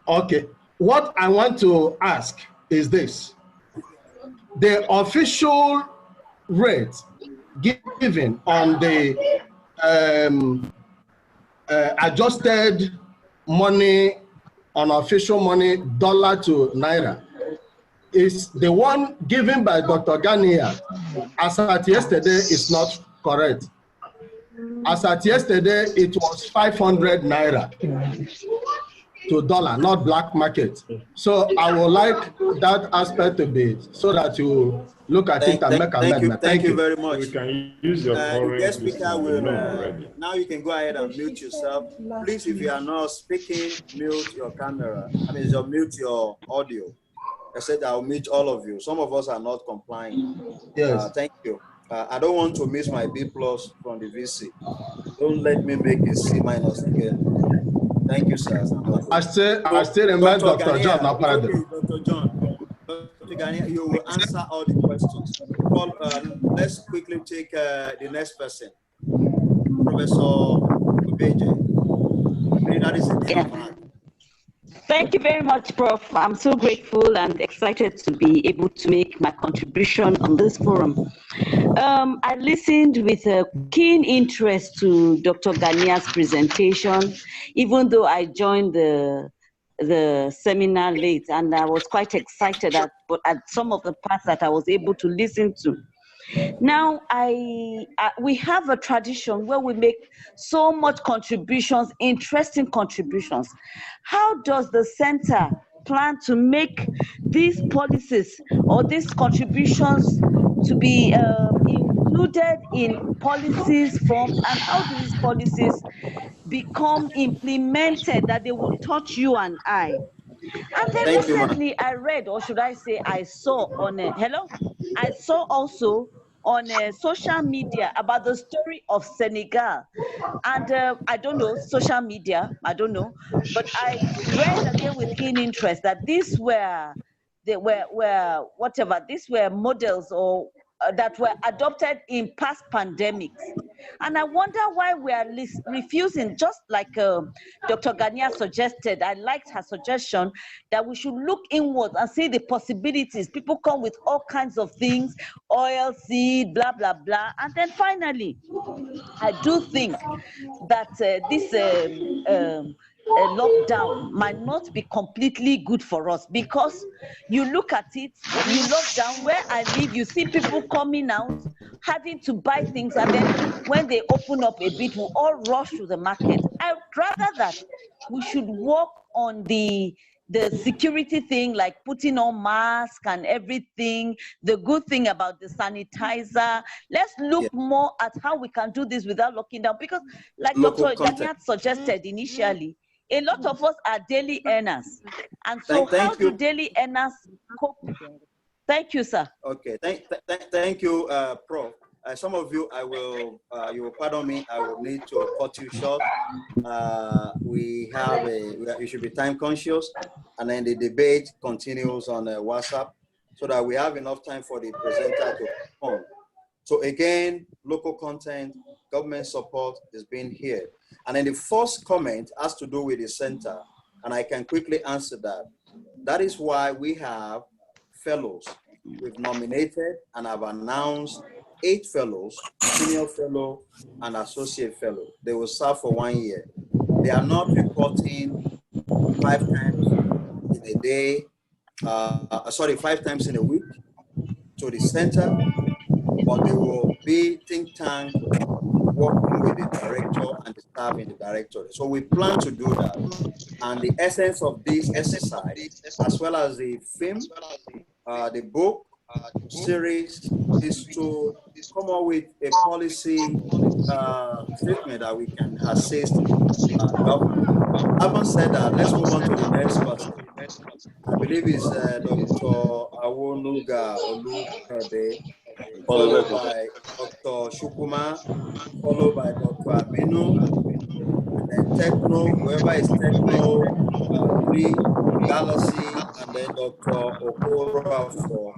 Okay. What I want to ask is this: the official rate given on the adjusted money, unofficial money, dollar to naira, is the one given by Dr. Ganiya. As at yesterday, is not correct. As at yesterday, it was 500 naira to dollar, not black market. So I would like that aspect to be, so that you look at it and make amendment. Thank you very much. We can use your The guest speaker will, already. now you can go ahead and mute yourself. Please, if you are not speaking, mute your camera. I mean, just mute your audio. I said I'll mute all of you. Some of us are not complying. Yes. Thank you. I don't want to miss my B+ from the VC. Don't let me make a C- again. Thank you, sir. I still remind Dr. John. Okay, Dr. John. Dr. Ganiya, you will answer all the questions. Well, let's quickly take the next person, Professor Ubeje. That is it. Thank you very much, Prof. I'm so grateful and excited to be able to make my contribution on this forum. I listened with a keen interest to Dr. Ganiya's presentation, even though I joined the seminar late, and I was quite excited at some of the parts that I was able to listen to. Now, we have a tradition where we make so much contributions, interesting contributions. How does the center plan to make these policies or these contributions to be included in policies formed, and how do these policies become implemented that they will touch you and I? And then recently I read, or should I say I saw on I saw also on social media about the story of Senegal. And I don't know, social media, I don't know, but I read again with keen interest that these were models or that were adopted in past pandemics. And I wonder why we are refusing, just like Dr. Ganiya suggested. I liked her suggestion that we should look inwards and see the possibilities. People come with all kinds of things, oil, seed, blah, blah, blah. And then finally, I do think that this lockdown might not be completely good for us, because you look at it, you lock down. Where I live, you see people coming out, having to buy things, and then when they open up a bit, we'll all rush to the market. I'd rather that we should work on the security thing, like putting on masks and everything, the good thing about the sanitizer. Let's look more at how we can do this without locking down, because like Dr. Ganiya suggested initially, a lot of us are daily earners. And so how do daily earners cope? Thank you, sir. Okay, thank you, Prof. Some of you, you will pardon me, I will need to cut you short. You should be time conscious, and then the debate continues on WhatsApp, so that we have enough time for the presenter to respond. So again, local content, government support is being here. And then the first comment has to do with the center, and I can quickly answer that. That is why we have fellows. We've nominated and have announced 8 fellows, senior fellow and associate fellow. They will serve for 1 year. They are not reporting 5 times in a day, 5 times in a week to the center, but they will be think tank working with the director and the staff in the directorate. So we plan to do that. And the essence of this exercise, as well as the film, the book series, is to come up with a policy statement that we can assist government. Having said that, let's move on to the next person. I believe it's Dr. Awonuga Olukade, followed by Dr. Shukuma, followed by Dr. Aminu, and then Techno, whoever is Techno 3, Galaxy, and then Dr. Okoro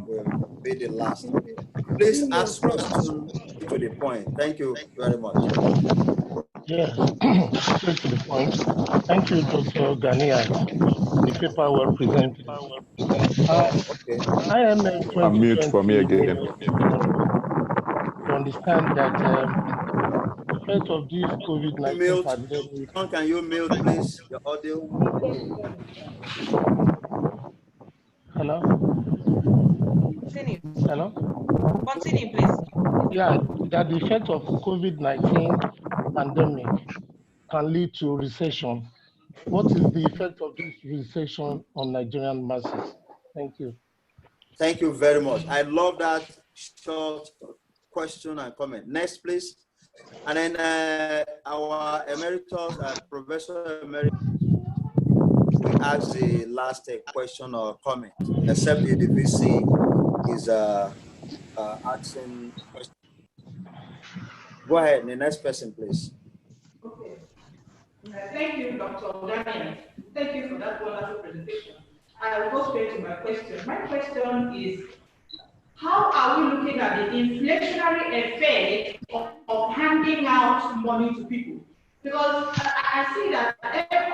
will be the last. Please ask questions to the point. Thank you very much. Yes, straight to the point. Thank you, Dr. Ganiat. The paper well presented. Okay. IMF 2020 Unmute for me again. to understand that the effect of this COVID-19 pandemic. Can you mute, please, your audio? Hello? Continue. Hello? Continue, please. Yeah, that the effect of COVID-19 pandemic can lead to recession. What is the effect of this recession on Nigerian masses? Thank you. Thank you very much. I love that short question and comment. Next, please. And then our emeritus, Professor Emeritus, we ask the last question or comment, except if the VC is asking questions. Go ahead, the next person, please. Okay. Thank you, Dr. Daniel. Thank you for that wonderful presentation. I will go straight to my question. My question is, how are we looking at the inflationary effect of handing out money to people? Because I see that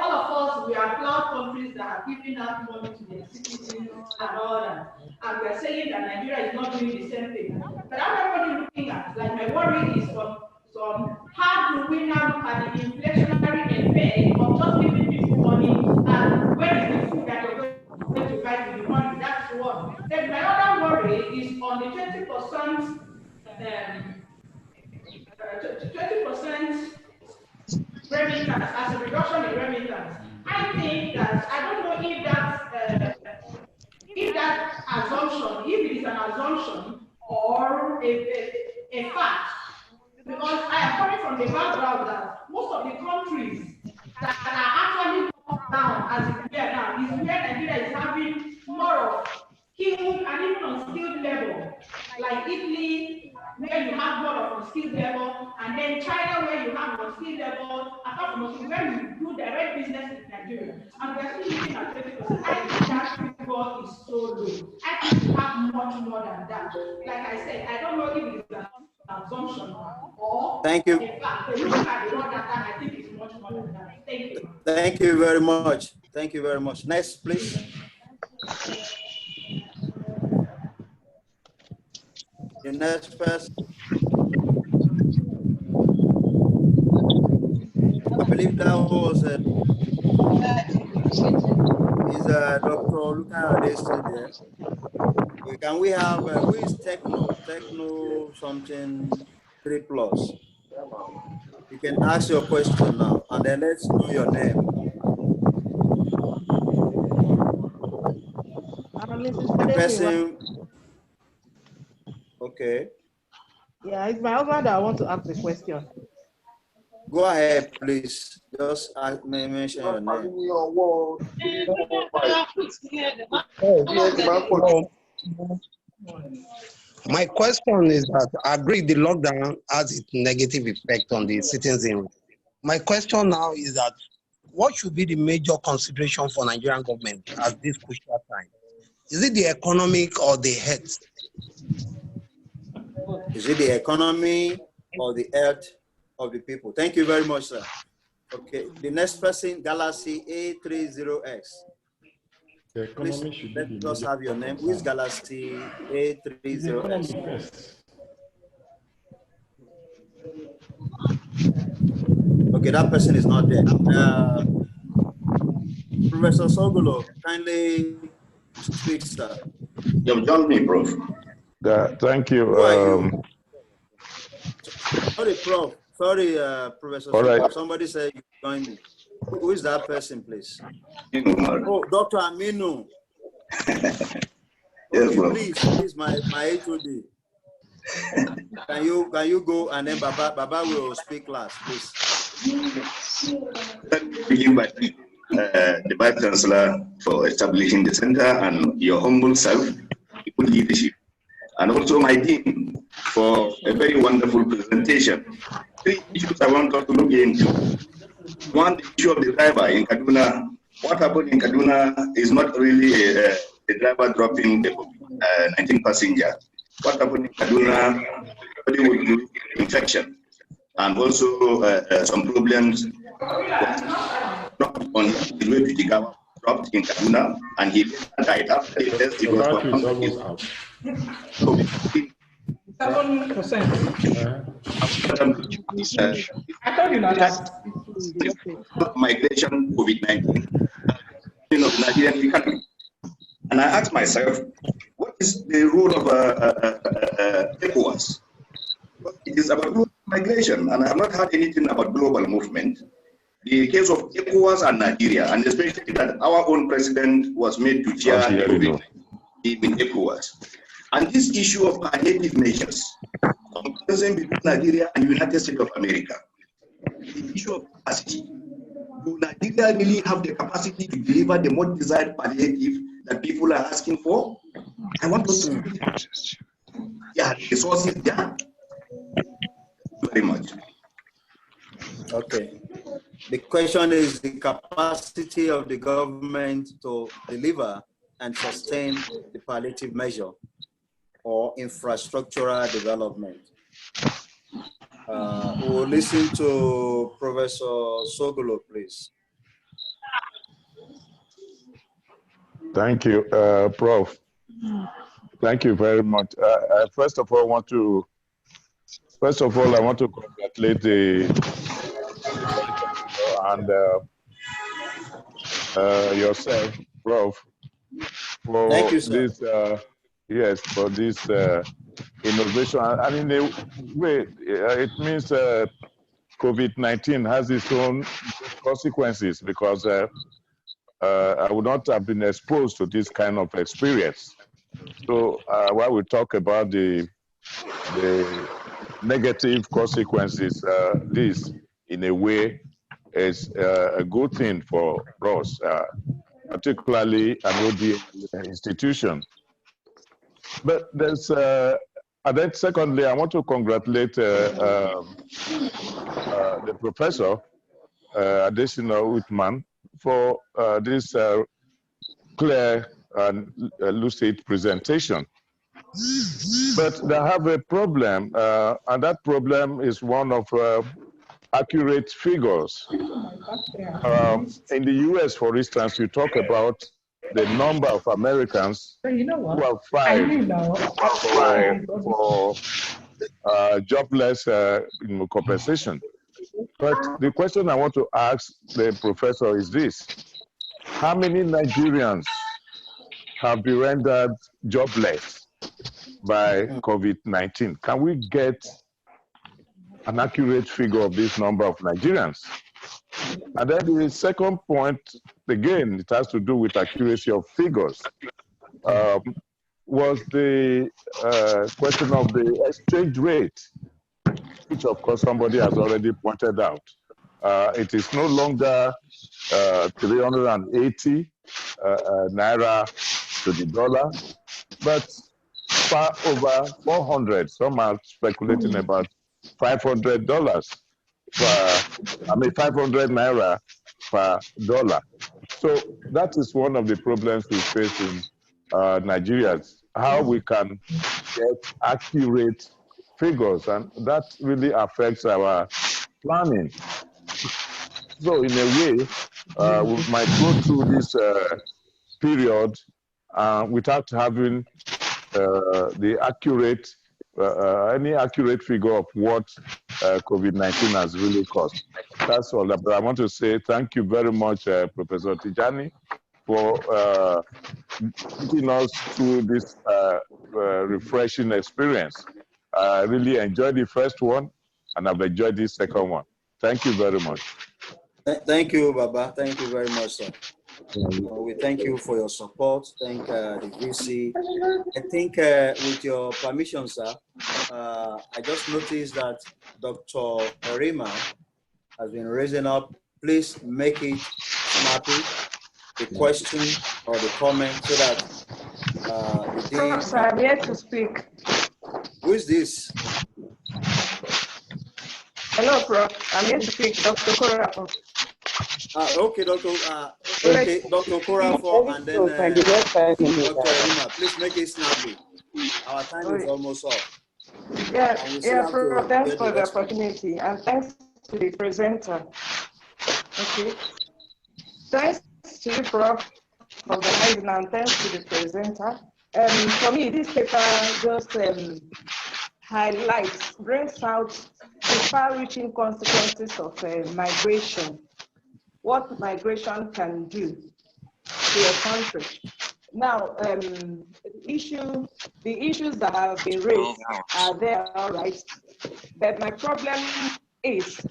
all of us, we are proud countries that are giving out money to their citizens and all that. And we are saying that Nigeria is not doing the same thing. But I'm not looking at, like, my worry is on how do we now look at the inflationary effect of just giving people money, and where is the food that you're going to buy with the money? That's one. Then my other worry is on the 20% 20% remittance, as a reduction in remittance. I think that, I don't know if that assumption, if it is an assumption or a fact, because I am coming from the background that most of the countries that are actually locked down as it is now is where Nigeria is having more of skilled and even unskilled level, like Italy, where you have more of unskilled level, and then China, where you have unskilled level, apart from unskilled, where you do direct business with Nigeria. And we are still looking at 20%. I think that figure is so low. I think we have much more than that. Like I said, I don't know if it is an assumption or thank you. In fact, look at the raw data, I think it's much more than that. Thank you. Thank you very much. Thank you very much. Next, please. The next person. I believe that was Dr. Luka still there. Can we have who is Techno something 3+? You can ask your question now, and then let's know your name. The person. Okay. Yeah, it's my husband that I want to ask the question. Go ahead, please. Just mention your name. My question is that I agree the lockdown has its negative effect on the citizenry. My question now is that what should be the major consideration for Nigerian government at this crucial time? Is it the economic or the health? Is it the economy or the health of the people? Thank you very much, sir. Okay, the next person, Galaxy A30X. The economy should be let us have your name. Who is Galaxy A30X? Okay, that person is not there. Professor Sogolo, kindly speak, sir. You've joined me, Prof. Thank you. Who are you? Sorry, Prof. Sorry, Professor Sogolo. Right. Somebody said you joined me. Who is that person, please? Oh, Dr. Aminu. Yes, bro. Please, my HOD. Can you go and then Baba will speak last, please. Thank you, the Vice Chancellor, for establishing the center and your humble self, good leadership, and also my team for a very wonderful presentation. 3 issues I want us to look into. One, the issue of the driver in Kaduna what happened in Kaduna is not really the driver dropping the 19 passenger. What happened in Kaduna, somebody would do infection, and also some problems dropped on his way to Jigawa, dropped in Kaduna, and he died after the test. It was battery is almost out. So, 7%. I told you that. Migration, COVID-19, of Nigerian economy. And I asked myself, what is the role of ECOWAS? It is about global migration, and I have not heard anything about global movement. The case of ECOWAS and Nigeria, and especially that our own president was made to chair COVID in ECOWAS. And this issue of palliative measures, comparison between Nigeria and United States of America, the issue of capacity. Do Nigeria really have the capacity to deliver the most desired palliative that people are asking for? I want us to resources there. Very much. Okay. The question is the capacity of the government to deliver and sustain the palliative measure or infrastructural development. We'll listen to Professor Sogolo, please. Thank you, Prof. Thank you very much. First of all, I want to congratulate and yourself, Prof, for Thank you, sir. this for this innovation. And in a way, it means COVID-19 has its own consequences, because I would not have been exposed to this kind of experience. So while we talk about the negative consequences, this in a way is a good thing for us, particularly an ODA institution. But there's, and then secondly, I want to congratulate the professor, Adesina Uthman, for this clear and lucid presentation. But they have a problem, and that problem is one of accurate figures. In the US, for instance, you talk about the number of Americans who have filed for jobless compensation. But the question I want to ask the professor is this: how many Nigerians have been rendered jobless by COVID-19? Can we get an accurate figure of this number of Nigerians? And then the second point, again, it has to do with accuracy of figures, was the question of the exchange rate, which of course somebody has already pointed out. It is no longer 380 naira to the dollar, but far over 400. Some are speculating about $500 500 naira per dollar. So that is one of the problems we face in Nigeria, how we can get accurate figures, and that really affects our planning. So in a way, we might go through this period without having the accurate, any accurate figure of what COVID-19 has really cost. That's all. But I want to say thank you very much, Professor Tijani, for taking us through this refreshing experience. I really enjoyed the first one, and I've enjoyed this second one. Thank you very much. Thank you, Baba. Thank you very much, sir. We thank you for your support. Thank the VC. I think with your permission, sir, I just noticed that Dr. Erima has been raising up. Please make it snappy, the question or the comment, so that the dean... Sir, I'm here to speak. Who is this? Hello, Prof. I'm here to speak, Dr. Korapo. Okay, Doctor. Okay, Dr. Korafo, and then Dr. Erima, please make it snappy. Our time is almost up. Yeah, Prof, thanks for the opportunity, and thanks to the presenter. Okay. Thanks to you, Prof, for organizing, and thanks to the presenter. For me, this paper just highlights, brings out the far-reaching consequences of migration, what migration can do to a country. Now, the issues that have been raised are there, all right. But my problem is,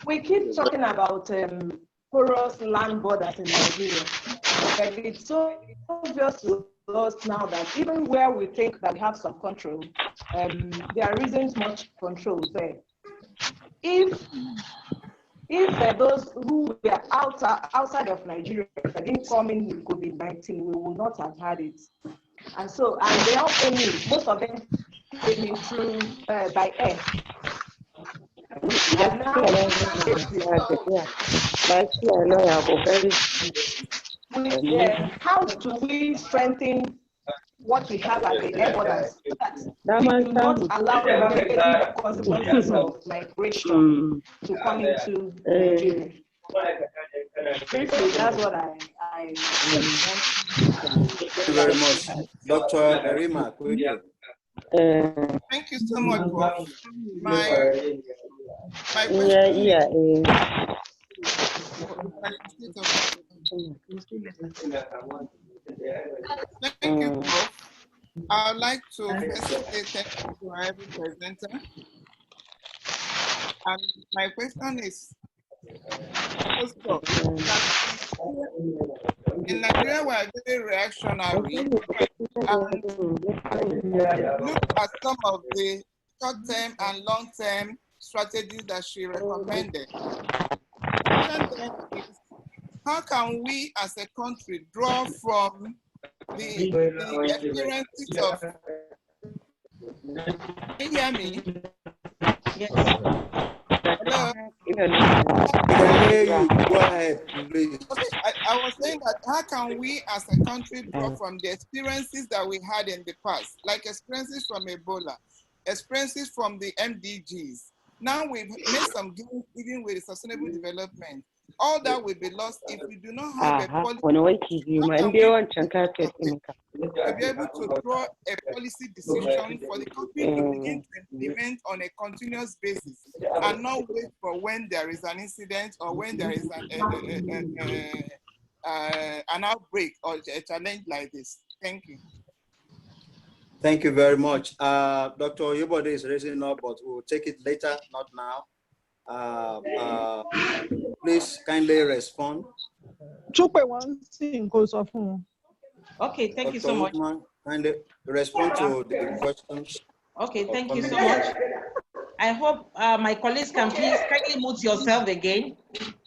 we keep talking about porous land borders in Nigeria, but it's so obvious to us now that even where we think that we have some control, there isn't much control there. If those who were outside of Nigeria didn't come in with COVID-19, we would not have had it. And they all came in, most of them came in through by air. And now, how do we strengthen what we have at the air borders so that we do not allow the negative consequences of migration to come into Nigeria? Briefly, that's what I want. Thank you very much. Dr. Erima, quickly. Thank you so much, Prof. My question Thank you, Prof. I would like to first say thank you to every presenter. And my question is, in Nigeria, we are very reactionary, and look at some of the short-term and long-term strategies that she recommended. The question then is, how can we as a country draw from the experiences of, can you hear me? Yes. Hello? We can hear you. Go ahead, please. Okay, I was saying that how can we as a country draw from the experiences that we had in the past, like experiences from Ebola, experiences from the MDGs. Now we've made some gains even with sustainable development. All that will be lost if we do not have a policy. To be able to draw a policy decision for the country to begin to implement on a continuous basis and not wait for when there is an incident or when there is an outbreak or a challenge like this. Thank you. Thank you very much. Dr. Oyebode is raising up, but we'll take it later, not now. Please kindly respond. Okay, thank you so much. Kindly respond to the questions. Okay, thank you so much. I hope my colleagues can please kindly mute yourself again.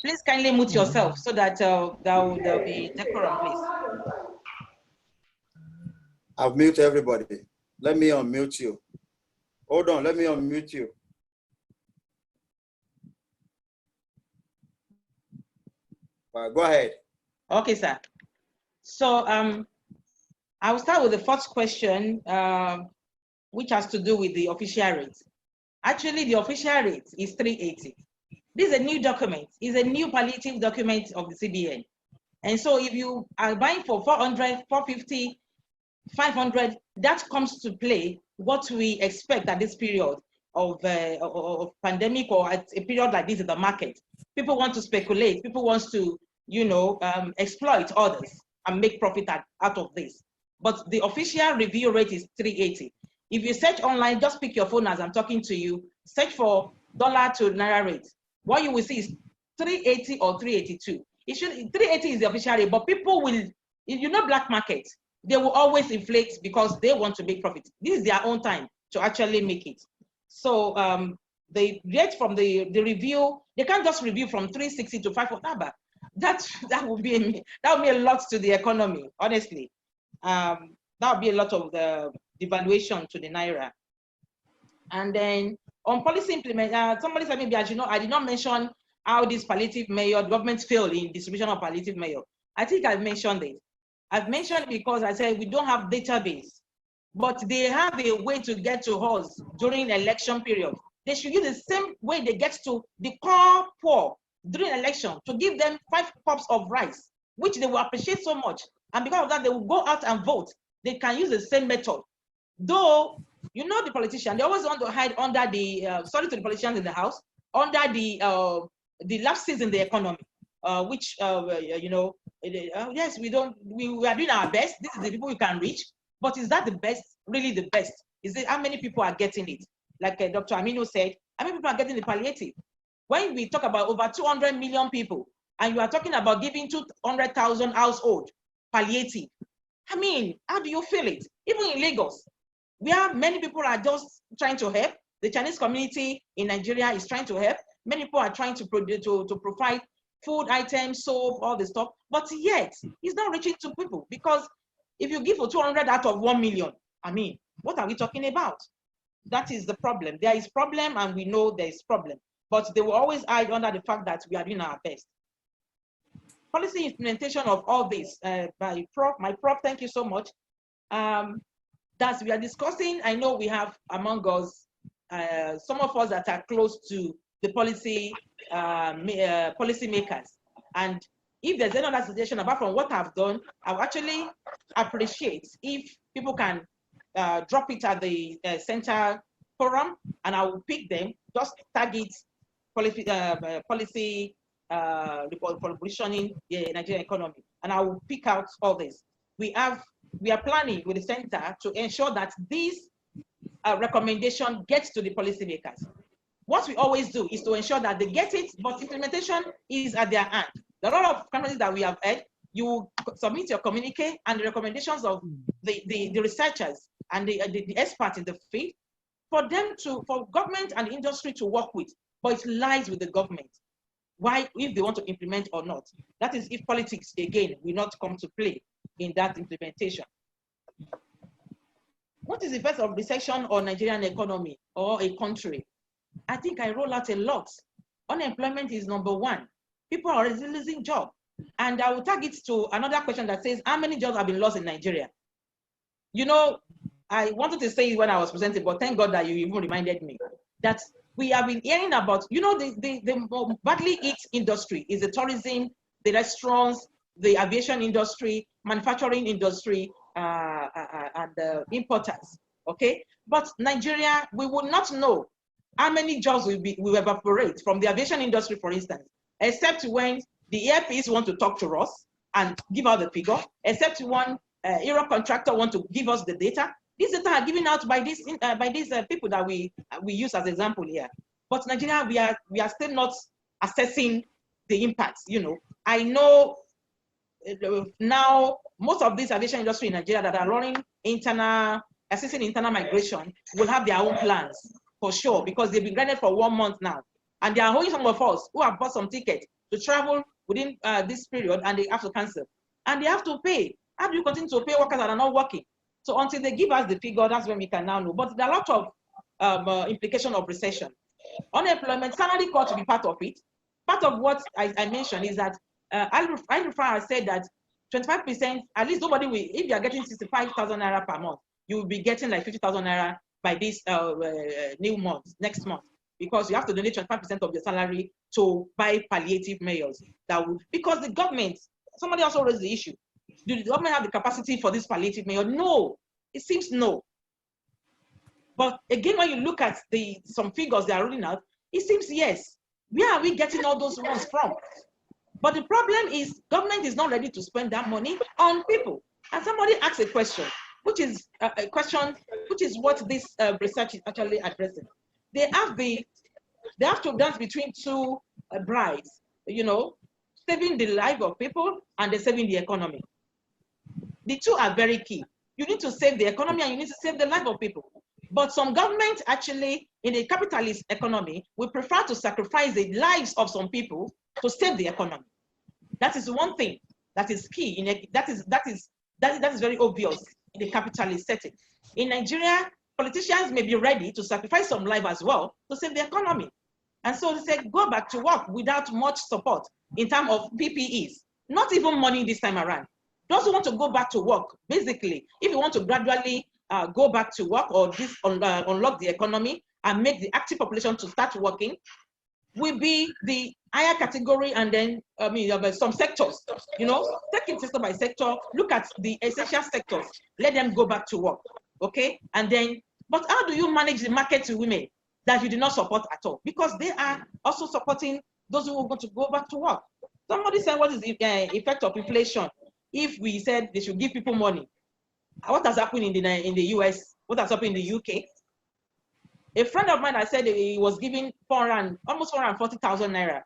Please kindly mute yourself so that there'll be decorum, please. I've muted everybody. Let me unmute you. Hold on, let me unmute you. Go ahead. Okay, sir. So I will start with the first question, which has to do with the official rate. Actually, the official rate is 380. This is a new document. It's a new palliative document of the CBN. And so if you are buying for 400, 450, 500, that comes to play what we expect at this period of pandemic or at a period like this in the market. People want to speculate. People want to, exploit others and make profit out of this. But the official review rate is 380. If you search online, just pick your phone as I'm talking to you, search for dollar to naira rate. What you will see is 380 or 382. 380 is the official rate, but people will, black market, they will always inflate because they want to make profit. This is their own time to actually make it. So the rate from the review, they can't just review from 360 to 500. That would be a lot to the economy, honestly. That would be a lot of the devaluation to the naira. And then on policy implementation, somebody said maybe I did not mention how this palliative mayor, government failed in distribution of palliative mayor. I think I've mentioned it. I've mentioned it because I said we don't have database, but they have a way to get to us during election period. They should use the same way they get to the poor during election, to give them 5 cups of rice, which they will appreciate so much. And because of that, they will go out and vote. They can use the same method. Though, you know, the politicians, they always want to hide under the, sorry to the politicians in the house, under the lapses in the economy, which, you know, yes, we are doing our best. This is the people we can reach. But is that the best, really the best? Is it how many people are getting it? Like Dr. Aminu said, how many people are getting the palliative? When we talk about over 200 million people, and you are talking about giving 200,000 households palliative, I mean, how do you feel it? Even in Lagos, where many people are just trying to help, the Chinese community in Nigeria is trying to help. Many people are trying to provide food items, soap, all this stuff, but yet it's not reaching to people, because if you give for 200 out of 1 million, I mean, what are we talking about? That is the problem. There is problem, and we know there is problem, but they will always hide under the fact that we are doing our best. Policy implementation of all this by my prof, thank you so much. That we are discussing, I know we have among us, some of us that are close to the policy makers. And if there's any other suggestion apart from what I've done, I would actually appreciate if people can drop it at the center forum, and I will pick them, just target policy repositioning the Nigerian economy, and I will pick out all this. We are planning with the center to ensure that this recommendation gets to the policymakers. What we always do is to ensure that they get it, but implementation is at their hand. There are a lot of companies that we have had. You submit your communique and the recommendations of the researchers and the experts in the field for government and industry to work with, but it lies with the government. Why, if they want to implement or not. That is if politics, again, will not come to play in that implementation. What is the effect of recession on Nigerian economy or a country? I think I roll out a lot. Unemployment is number 1. People are already losing jobs. And I will tag it to another question that says, how many jobs have been lost in Nigeria? You know, I wanted to say it when I was presenting, but thank God that you even reminded me that we have been hearing about, you know, the badly hit industry is the tourism, the restaurants, the aviation industry, manufacturing industry, and the importers, okay? But Nigeria, we will not know how many jobs will evaporate from the aviation industry, for instance, except when the airpiece want to talk to us and give out the figure, except one aero contractor want to give us the data. These data are given out by these people that we use as example here. But Nigeria, we are still not assessing the impacts. You know, I know now most of this aviation industry in Nigeria that are running assessing internal migration will have their own plans for sure, because they've been granted for 1 month now, and they are holding some of us who have bought some tickets to travel within this period, and they have to cancel, and they have to pay. How do you continue to pay workers that are not working? So until they give us the figure, that's when we can now know. But there are a lot of implication of recession. Unemployment, salary cut to be part of it. Part of what I mentioned is that I said that 25%, at least nobody will, if you are getting 65,000 naira per month, you will be getting like 50,000 naira by this new month, next month, because you have to donate 25% of your salary to buy palliative measures. That would, because the government, somebody also raised the issue. Do the government have the capacity for this palliative measure? No, it seems no. But again, when you look at some figures they are rolling out, it seems yes. Where are we getting all those ones from? But the problem is government is not ready to spend that money on people. And somebody asked a question, which is a question, which is what this research is actually addressing. They have to dance between two brides, you know, saving the life of people and saving the economy. The two are very key. You need to save the economy and you need to save the life of people. But some government actually, in a capitalist economy, will prefer to sacrifice the lives of some people to save the economy. That is one thing that is key. That is very obvious in the capitalist setting. In Nigeria, politicians may be ready to sacrifice some life as well to save the economy. And so they said, go back to work without much support in terms of PPEs, not even money this time around. Those who want to go back to work, basically, if you want to gradually go back to work or unlock the economy and make the active population to start working, will be the higher category, and then some sectors, take it sector by sector, look at the essential sectors, let them go back to work, okay? And then, but how do you manage the market to women that you do not support at all? Because they are also supporting those who want to go back to work. Somebody said, what is the effect of inflation? If we said they should give people money, what has happened in the US? What has happened in the UK? A friend of mine, I said he was giving almost 440,000 naira.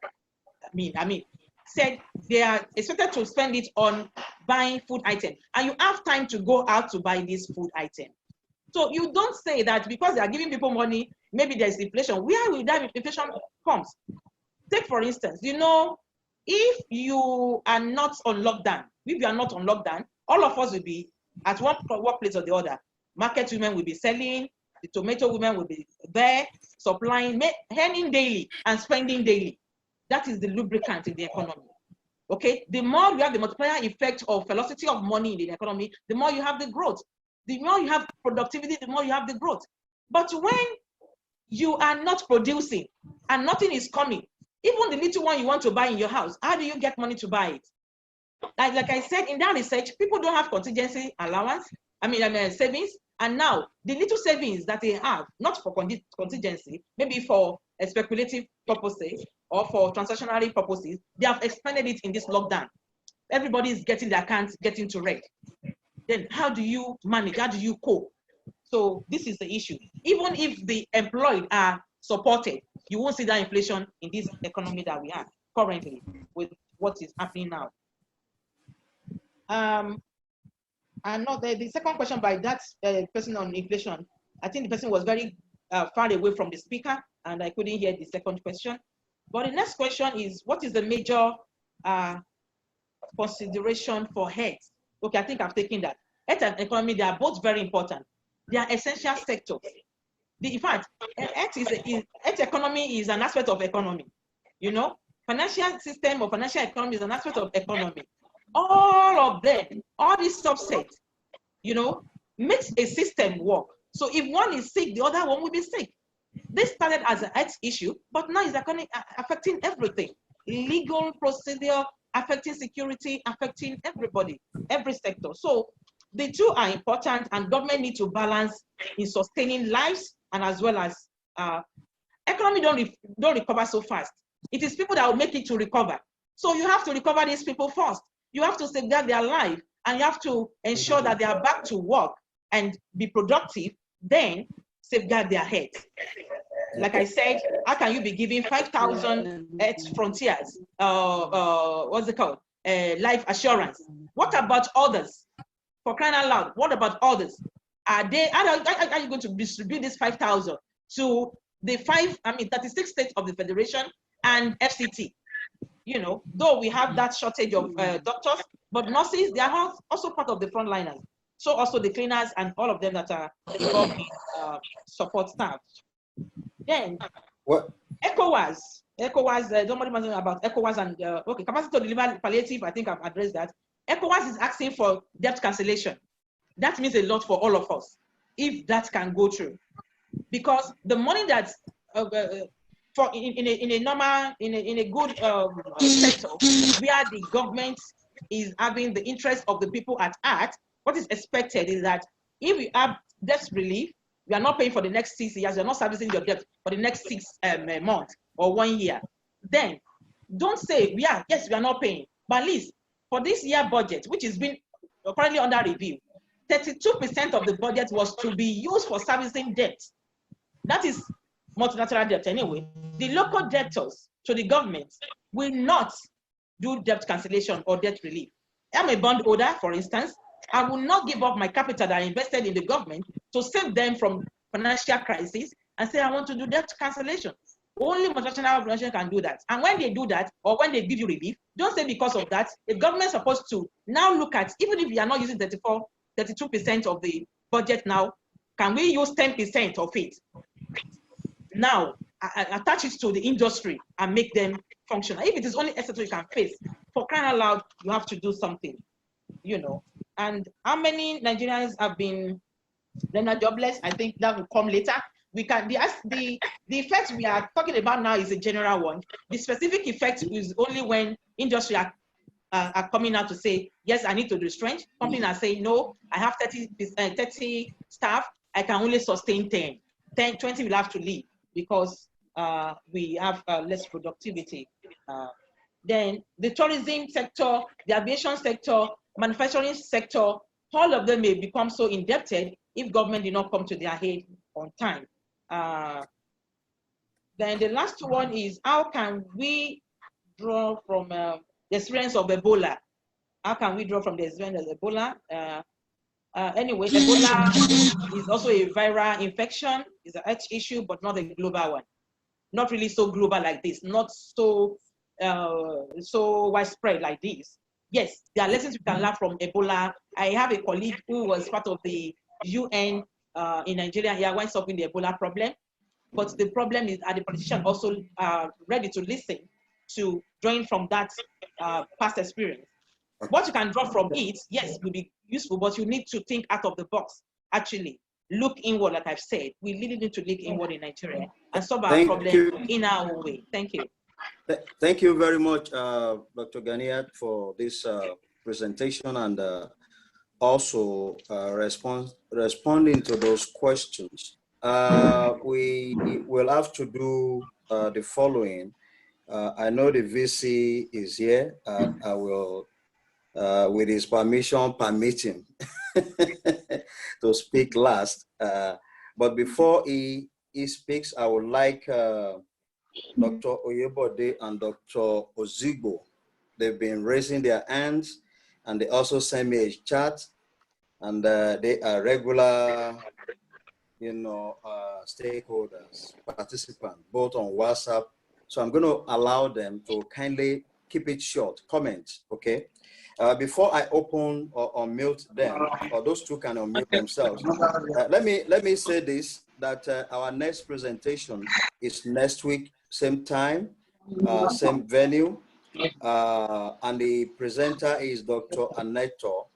I mean, said they are expected to spend it on buying food items, and you have time to go out to buy this food item. So you don't say that because they are giving people money, maybe there's inflation. Where will that inflation comes? Take for instance, if you are not on lockdown, all of us will be at one workplace or the other. Market women will be selling, the tomato women will be there, supplying, earning daily and spending daily. That is the lubricant in the economy. Okay, the more you have the multiplier effect of velocity of money in the economy, the more you have the growth. The more you have productivity, the more you have the growth. But when you are not producing and nothing is coming, even the little one you want to buy in your house, how do you get money to buy it? Like I said, in that research, people don't have contingency allowance, savings. And now the little savings that they have, not for contingency, maybe for speculative purposes or for transactionary purposes, they have expended it in this lockdown. Everybody is getting their accounts getting to red. Then how do you manage? How do you cope? So this is the issue. Even if the employed are supported, you won't see that inflation in this economy that we have currently with what is happening now. And not the second question by that person on inflation, I think the person was very far away from the speaker and I couldn't hear the second question. But the next question is, what is the major consideration for health? Okay, I think I've taken that. Health and economy, they are both very important. They are essential sectors. In fact, health economy is an aspect of economy. Financial system or financial economy is an aspect of economy. All of them, all these subsets, makes a system work. So if one is sick, the other one will be sick. This started as a health issue, but now it's affecting everything. Legal procedure, affecting security, affecting everybody, every sector. So the two are important, and government need to balance in sustaining lives and as well as economy don't recover so fast. It is people that will make it to recover. So you have to recover these people first. You have to safeguard their life, and you have to ensure that they are back to work and be productive, then safeguard their health. Like I said, how can you be giving 5,000 health frontiers, what's it called, life assurance? What about others? For crying out loud, what about others? How are you going to distribute this 5,000 to the 36 states of the Federation and FCT? Though we have that shortage of doctors, but nurses, they are also part of the frontliners. So also the cleaners and all of them that are involved in support staff. Then, what? ECOWAS, somebody mentioned about ECOWAS and, okay, capacity to deliver palliative, I think I've addressed that. ECOWAS is asking for debt cancellation. That means a lot for all of us, if that can go through. Because the money that's in a good sector where the government is having the interest of the people at heart, what is expected is that if we have debt relief, we are not paying for the next 6 years, we are not servicing your debt for the next 6 months or 1 year. Then don't say yes, we are not paying, but at least for this year budget, which is being currently under review, 32% of the budget was to be used for servicing debt. That is multilateral debt anyway. The local debtors to the government will not do debt cancellation or debt relief. I'm a bond holder, for instance. I will not give up my capital that I invested in the government to save them from financial crisis and say I want to do debt cancellation. Only multinational organizations can do that. And when they do that, or when they give you relief, don't say because of that. The government is supposed to now look at, even if we are not using 32% of the budget now, can we use 10% of it? Now, attach it to the industry and make them functional. If it is only etc you can face, for crying out loud, you have to do something, you know. And how many Nigerians have been rendered jobless? I think that will come later. We can the effect we are talking about now is a general one. The specific effect is only when industry are coming out to say, yes, I need to retrench. Companies are saying, no, I have 30 staff, I can only sustain 10. 20 will have to leave because we have less productivity. Then the tourism sector, the aviation sector, manufacturing sector, all of them may become so indebted if government did not come to their aid on time. Then the last one is, how can we draw from the experience of Ebola? How can we draw from the experience of Ebola? Anyway, Ebola is also a viral infection. It's a health issue, but not a global one. Not really so global like this. Not so so widespread like this. Yes, there are lessons we can learn from Ebola. I have a colleague who was part of the UN in Nigeria here when solving the Ebola problem. But the problem is, are the politicians also ready to listen to drawing from that past experience? What you can draw from it, yes, will be useful, but you need to think out of the box. Actually, look inward, like I've said. We really need to look inward in Nigeria and solve our problem in our own way. Thank you. Thank you very much, Dr. Ganiat, for this presentation and also responding to those questions. We will have to do the following. I know the VC is here, and I will, with his permission, permit him to speak last. But before he speaks, I would like Dr. Oyebode and Dr. Ozigbo. They've been raising their hands, and they also send me a chat, and they are regular, you know, stakeholders, participants, both on WhatsApp. So I'm going to allow them to kindly keep it short, comment, okay? Before I open or unmute them, or those two can unmute themselves, let me say this, that our next presentation is next week, same time, same venue, and the presenter is Dr. Aneto,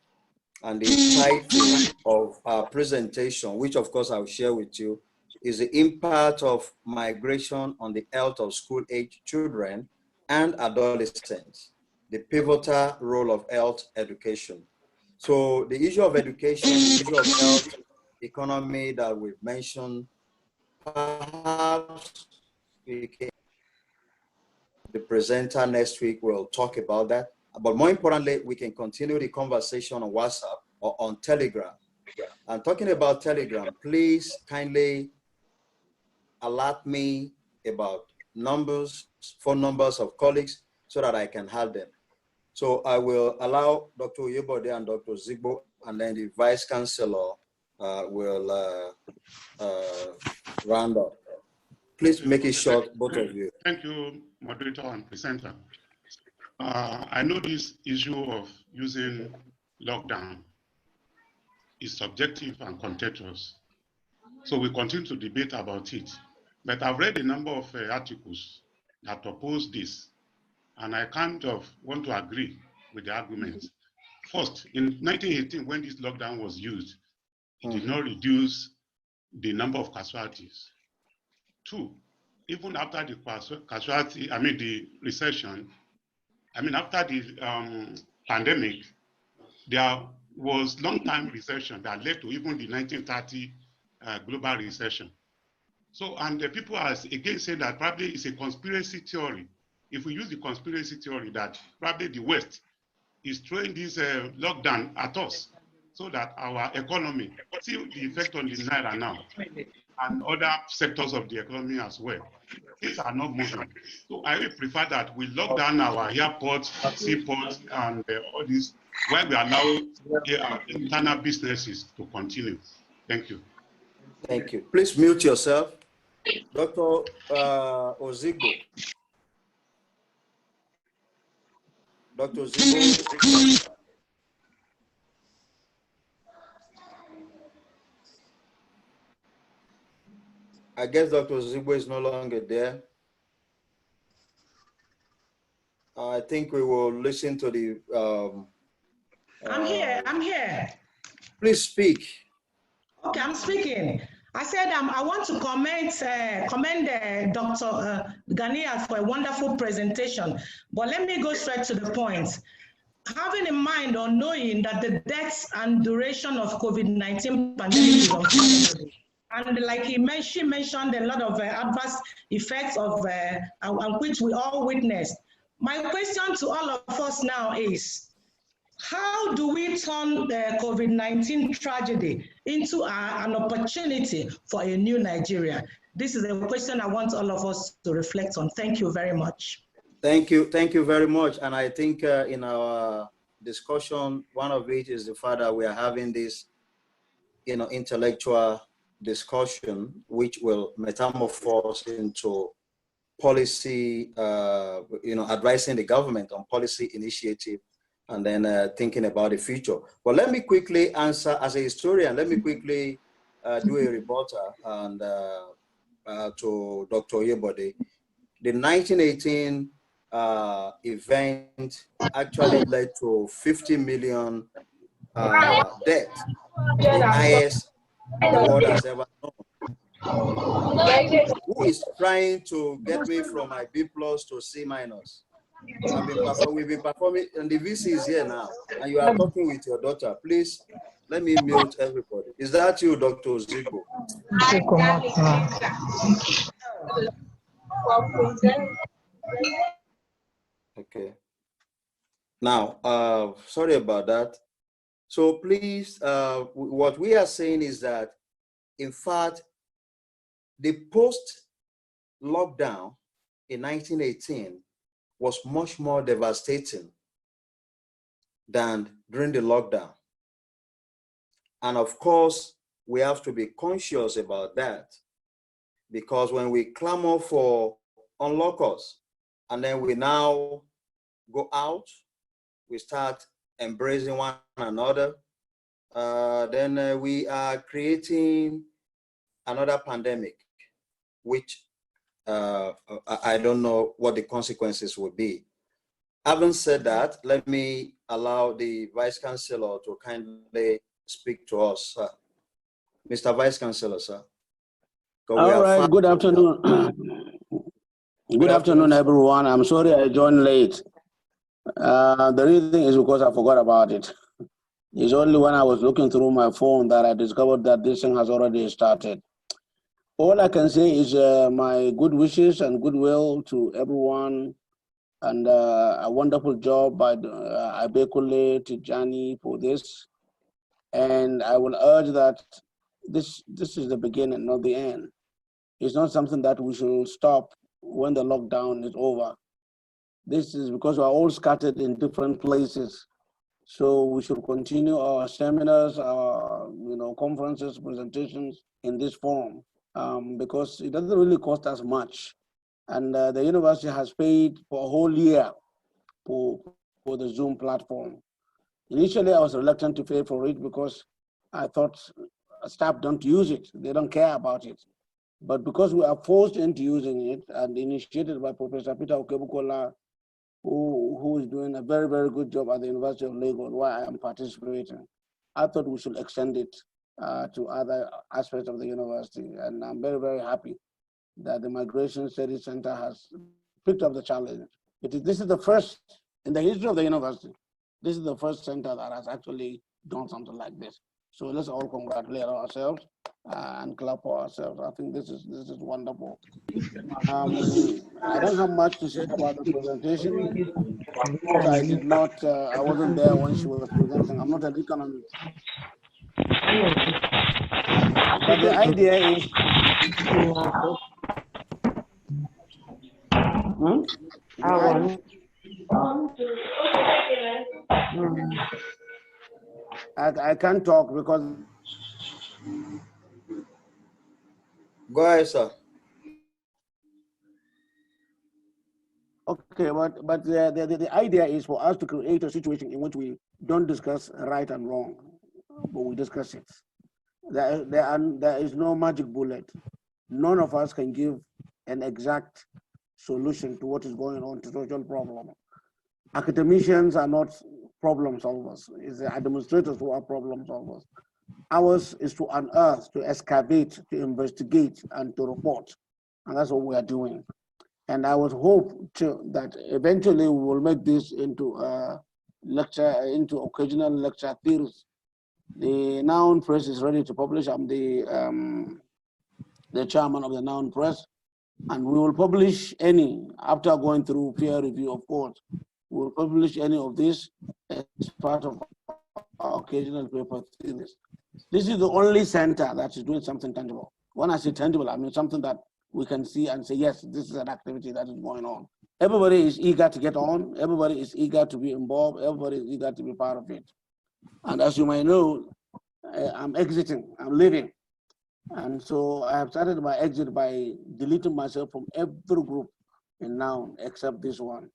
and the title of our presentation, which of course I'll share with you, is the impact of migration on the health of school-age children and adolescents, the pivotal role of health education. So the issue of education, the issue of health, economy that we've mentioned, perhaps we can, the presenter next week will talk about that. But more importantly, we can continue the conversation on WhatsApp or on Telegram. And talking about Telegram, please kindly alert me about numbers, phone numbers of colleagues so that I can have them. So I will allow Dr. Oyebode and Dr. Zigbo, and then the Vice Chancellor will round up. Please make it short, both of you. Thank you, moderator and presenter. I know this issue of using lockdown is subjective and contentious, so we continue to debate about it. But I've read a number of articles that oppose this, and I kind of want to agree with the arguments. First, in 1918, when this lockdown was used, it did not reduce the number of casualties. Two, even after the the recession, after the pandemic, there was long-time recession that led to even the 1930 global recession. So, and the people are again saying that probably it's a conspiracy theory. If we use the conspiracy theory that probably the West is throwing this lockdown at us so that our economy, see the effect on the Naira now, and other sectors of the economy as well. Things are not moving. So I will prefer that we lock down our airports, seaports, and all this, where we allow internal businesses to continue. Thank you. Thank you. Please mute yourself. Dr. Ozigbo. Dr. Ozigbo. I guess Dr. Zigbo is no longer there. I think we will listen to the. I'm here. I'm here. Please speak. Okay, I'm speaking. I said I want to commend Dr. Ganiya for a wonderful presentation. But let me go straight to the point. Having in mind or knowing that the depths and duration of COVID-19 pandemic is unfortunate, and like she mentioned a lot of adverse effects of which we all witnessed. My question to all of us now is, how do we turn the COVID-19 tragedy into an opportunity for a new Nigeria? This is a question I want all of us to reflect on. Thank you very much. Thank you very much. And I think in our discussion, one of it is the fact that we are having this, intellectual discussion, which will metamorphose into policy, advising the government on policy initiative, and then thinking about the future. But let me quickly answer, as a historian, let me quickly do a rebuttal and to Dr. Oyebode. The 1918 event actually led to 50 million deaths, the highest the world has ever known. Who is trying to get me from my B+ to C-? We've been performing, and the VC is here now, and you are talking with your daughter. Please, let me mute everybody. Is that you, Dr. Zigbo? Okay. Now, sorry about that. So please, what we are saying is that, in fact, the post-lockdown in 1918 was much more devastating than during the lockdown. And of course, we have to be conscious about that, because when we clamor for unlock us, and then we now go out, we start embracing one another, then we are creating another pandemic, which I don't know what the consequences will be. Having said that, let me allow the Vice Chancellor to kindly speak to us. Mr. Vice Chancellor, sir. All right, good afternoon. Good afternoon, everyone. I'm sorry I joined late. The reason is because I forgot about it. It's only when I was looking through my phone that I discovered that this thing has already started. All I can say is my good wishes and goodwill to everyone, and a wonderful job by Abekule Tijani for this. And I will urge that this is the beginning, not the end. It's not something that we should stop when the lockdown is over. This is because we're all scattered in different places. So we should continue our seminars, our conferences, presentations in this form, because it doesn't really cost us much. And the university has paid for a whole year for the Zoom platform. Initially, I was reluctant to pay for it because I thought staff don't use it. They don't care about it. But because we are forced into using it and initiated by Professor Peter Okebukola, who is doing a very, very good job at the University of Lagos, where I am participating, I thought we should extend it to other aspects of the university. And I'm very, very happy that the Migration Studies Center has picked up the challenge. This is the first, in the history of the university, this is the first center that has actually done something like this. So let's all congratulate ourselves and clap for ourselves. I think this is wonderful. I don't have much to say about the presentation because I did not, I wasn't there when she was presenting. I'm not an economist. But the idea is, I can't talk because. Go ahead, sir. Okay, but the idea is for us to create a situation in which we don't discuss right and wrong, but we discuss it. There is no magic bullet. none of us can give an exact solution to what is going on to social problem. Academicians are not problem solvers. It's the administrators who are problem solvers. Ours is to unearth, to excavate, to investigate, and to report. And that's what we are doing. And I would hope that eventually we will make this into a lecture, into occasional lecture series. The NOUN Press is ready to publish. I'm the chairman of the NOUN Press, and we will publish any, after going through peer review, of course, we will publish any of this as part of our occasional paper series. This is the only center that is doing something tangible. When I say tangible, I mean something that we can see and say, yes, this is an activity that is going on. Everybody is eager to get on. Everybody is eager to be involved. Everybody is eager to be part of it. And as you may know, I'm exiting, I'm leaving. And so I have started my exit by deleting myself from every group in NOUN except this one.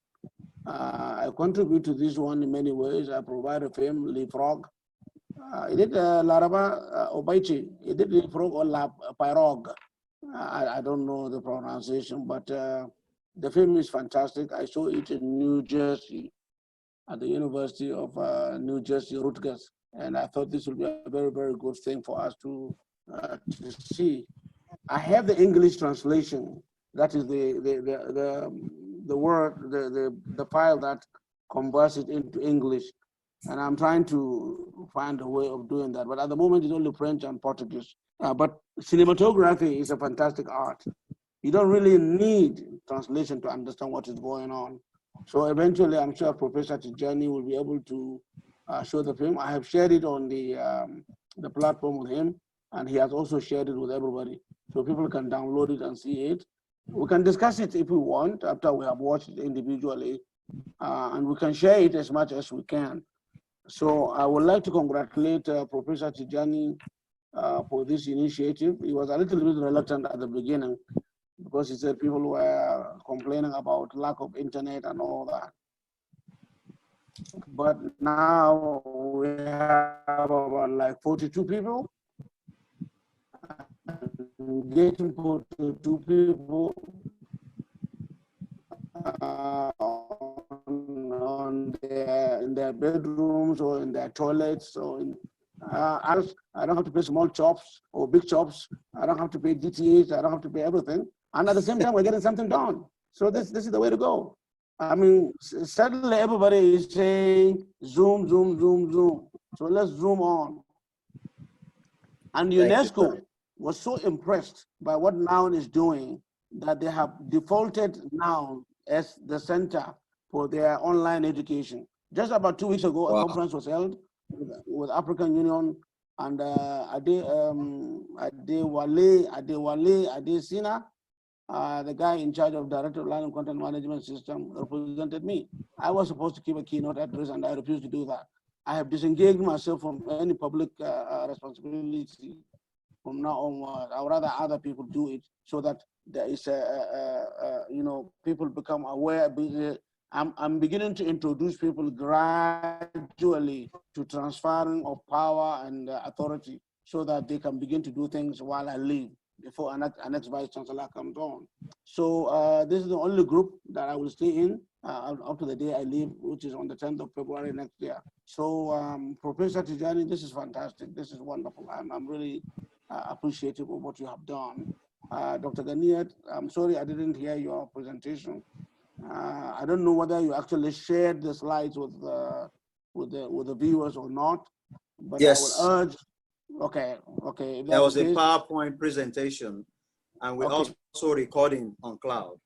I contribute to this one in many ways. I provide a film, Leapfrog. Is it Laraba Obaichi? Is it Leapfrog or Pirog? I don't know the pronunciation, but the film is fantastic. I saw it in New Jersey at the University of New Jersey, Rutgers. And I thought this would be a very, very good thing for us to see. I have the English translation. That is the word, the file that converts it into English. And I'm trying to find a way of doing that. But at the moment, it's only French and Portuguese. But cinematography is a fantastic art. You don't really need translation to understand what is going on. So eventually, I'm sure Professor Tijani will be able to show the film. I have shared it on the platform with him, and he has also shared it with everybody. So people can download it and see it. We can discuss it if we want after we have watched it individually, and we can share it as much as we can. So I would like to congratulate Professor Tijani for this initiative. He was a little bit reluctant at the beginning because he said people were complaining about lack of internet and all that. But now we have about like 42 people. Getting 42 people in their bedrooms or in their toilets. Or I don't have to pay small chops or big chops. I don't have to pay DTH. I don't have to pay everything. And at the same time, we're getting something done. So this is the way to go. I mean, suddenly everybody is saying Zoom, Zoom, Zoom, Zoom. So let's zoom on. And UNESCO was so impressed by what NOUN is doing that they have defaulted NOUN as the center for their online education. Just about 2 weeks ago, a conference was held with African Union and Adesina, the guy in charge of Director of Learning Content Management System, represented me. I was supposed to keep a keynote address and I refused to do that. I have disengaged myself from any public responsibility from now onward. I would rather other people do it so that there is people become aware. I'm beginning to introduce people gradually to transferring of power and authority so that they can begin to do things while I leave before our next vice chancellor comes on. So this is the only group that I will stay in up to the day I leave, which is on the 10th of February next year. So Professor Tijani, this is fantastic. This is wonderful. I'm really appreciative of what you have done. Dr. Ganiat, I'm sorry I didn't hear your presentation. I don't know whether you actually shared the slides with the viewers or not, but yes. I will urge. Okay. There was a PowerPoint presentation, and we're also recording on cloud.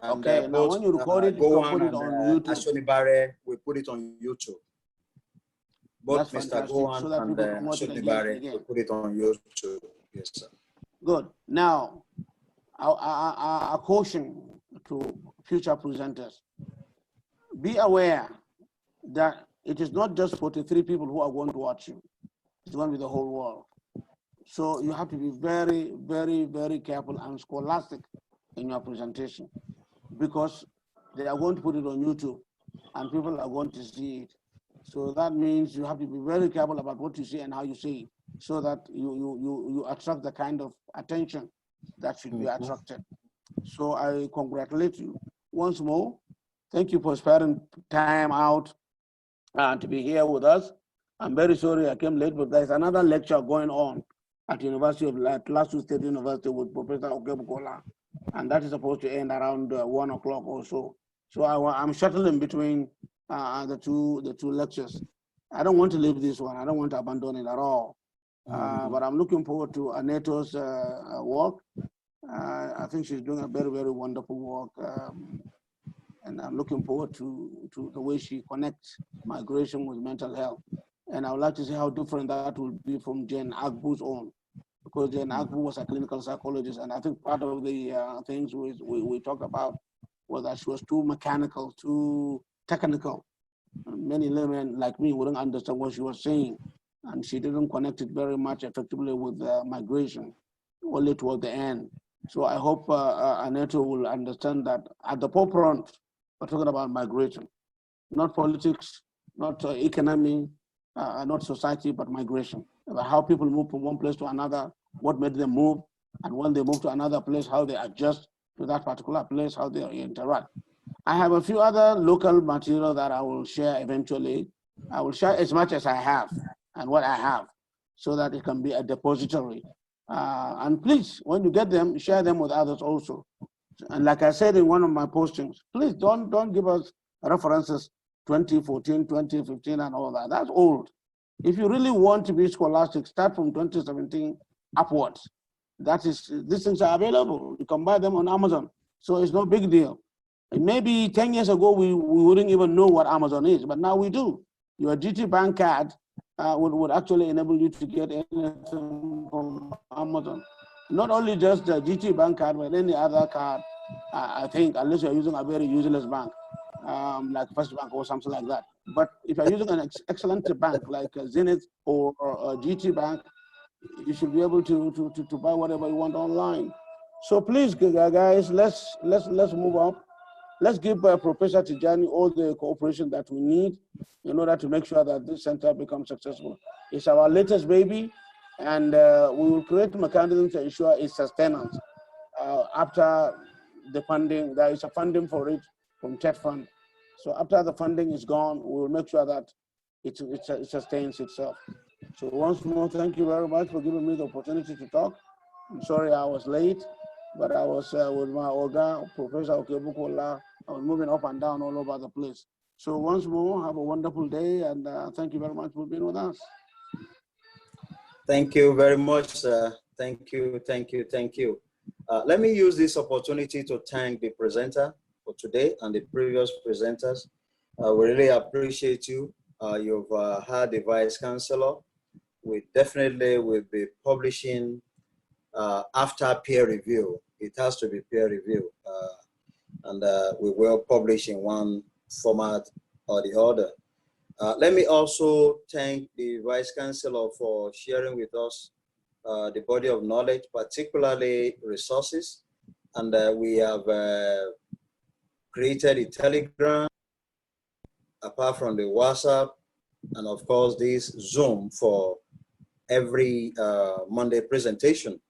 And okay, now when you record it, you can put it on YouTube. Ashoni Bare, we put it on YouTube. Both That's Mr. Gohan so that and people can watch it again. we put it on YouTube. Yes, sir. Good. Now, our caution to future presenters: be aware that it is not just 43 people who are going to watch you. It's going to be the whole world. So you have to be very, very, very careful and scholastic in your presentation, because they are going to put it on YouTube and people are going to see it. So that means you have to be very careful about what you say and how you say it, so that you attract the kind of attention that should be attracted. So I congratulate you once more. Thank you for sparing time out to be here with us. I'm very sorry I came late, but there's another lecture going on at University of Plateau State University with Professor Okebukola, and that is supposed to end around 1 o'clock or so. So I'm shuttling between the two lectures. I don't want to leave this one. I don't want to abandon it at all. But I'm looking forward to Aneto's work. I think she's doing a very, very wonderful work. And I'm looking forward to the way she connects migration with mental health. And I would like to see how different that will be from Jane Agbu's own, because Jane Agbu was a clinical psychologist. And I think part of the things we talked about was that she was too mechanical, too technical. Many laymen like me wouldn't understand what she was saying. And she didn't connect it very much effectively with migration, only toward the end. So I hope Aneto will understand that at the forefront, we're talking about migration, not politics, not economy, not society, but migration. About how people move from one place to another, what made them move, and when they move to another place, how they adjust to that particular place, how they interact. I have a few other local material that I will share eventually. I will share as much as I have and what I have so that it can be a depository. And please, when you get them, share them with others also. And like I said in one of my postings, please don't give us references 2014, 2015 and all that. That's old. If you really want to be scholastic, start from 2017 upwards. These things are available. You can buy them on Amazon. So it's no big deal. Maybe 10 years ago, we wouldn't even know what Amazon is, but now we do. Your GT Bank card would actually enable you to get anything from Amazon. Not only just the GT Bank card, but any other card, I think, unless you're using a very useless bank, like First Bank or something like that. But if you're using an excellent bank like Zenith or GT Bank, you should be able to buy whatever you want online. So please, guys, let's move up. Let's give Professor Tijani all the cooperation that we need in order to make sure that this center becomes successful. It's our latest baby, and we will create mechanisms to ensure its sustenance. After the funding, there is a funding for it from TED Fund. So after the funding is gone, we will make sure that it sustains itself. So once more, thank you very much for giving me the opportunity to talk. I'm sorry I was late, but I was with my Oga, Professor Okebukola. I was moving up and down all over the place. So once more, have a wonderful day, and thank you very much for being with us. Thank you very much, sir. Thank you, thank you, thank you. Let me use this opportunity to thank the presenter for today and the previous presenters. We really appreciate you. You've had the Vice Chancellor. We definitely will be publishing after peer review. It has to be peer review. And we will publish in one format or the other. Let me also thank the Vice Chancellor for sharing with us the body of knowledge, particularly resources. And we have created a Telegram, apart from the WhatsApp, and of course this Zoom for every Monday presentation.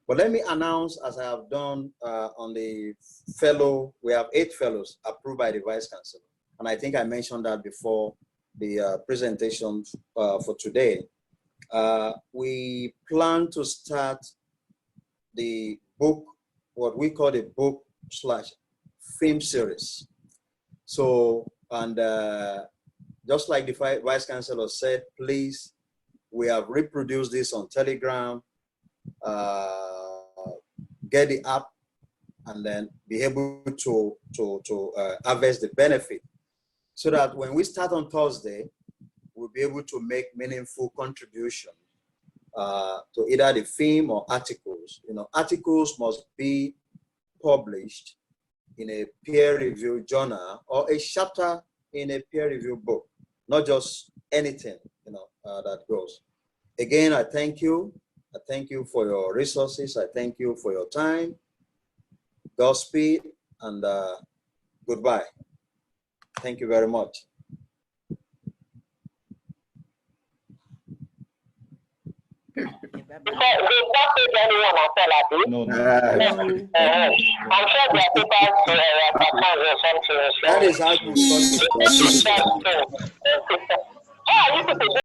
But let me announce, as I have done on the fellow, we have 8 fellows approved by the Vice Chancellor. And I think I mentioned that before the presentation for today. We plan to start the book, what we call the book/film series. So, and just like the Vice Chancellor said, please, we have reproduced this on Telegram. Get the app and then be able to harvest the benefit, so that when we start on Thursday, we'll be able to make meaningful contribution to either the film or articles. You know, articles must be published in a peer-reviewed journal or a chapter in a peer-reviewed book, not just anything, you know, that goes. Again, I thank you. I thank you for your resources. I thank you for your time. Godspeed and goodbye. Thank you very much. Because they've not paid anyone at all, Abi. No. I'm sure their papers or something. That is how you got it. Oh, you people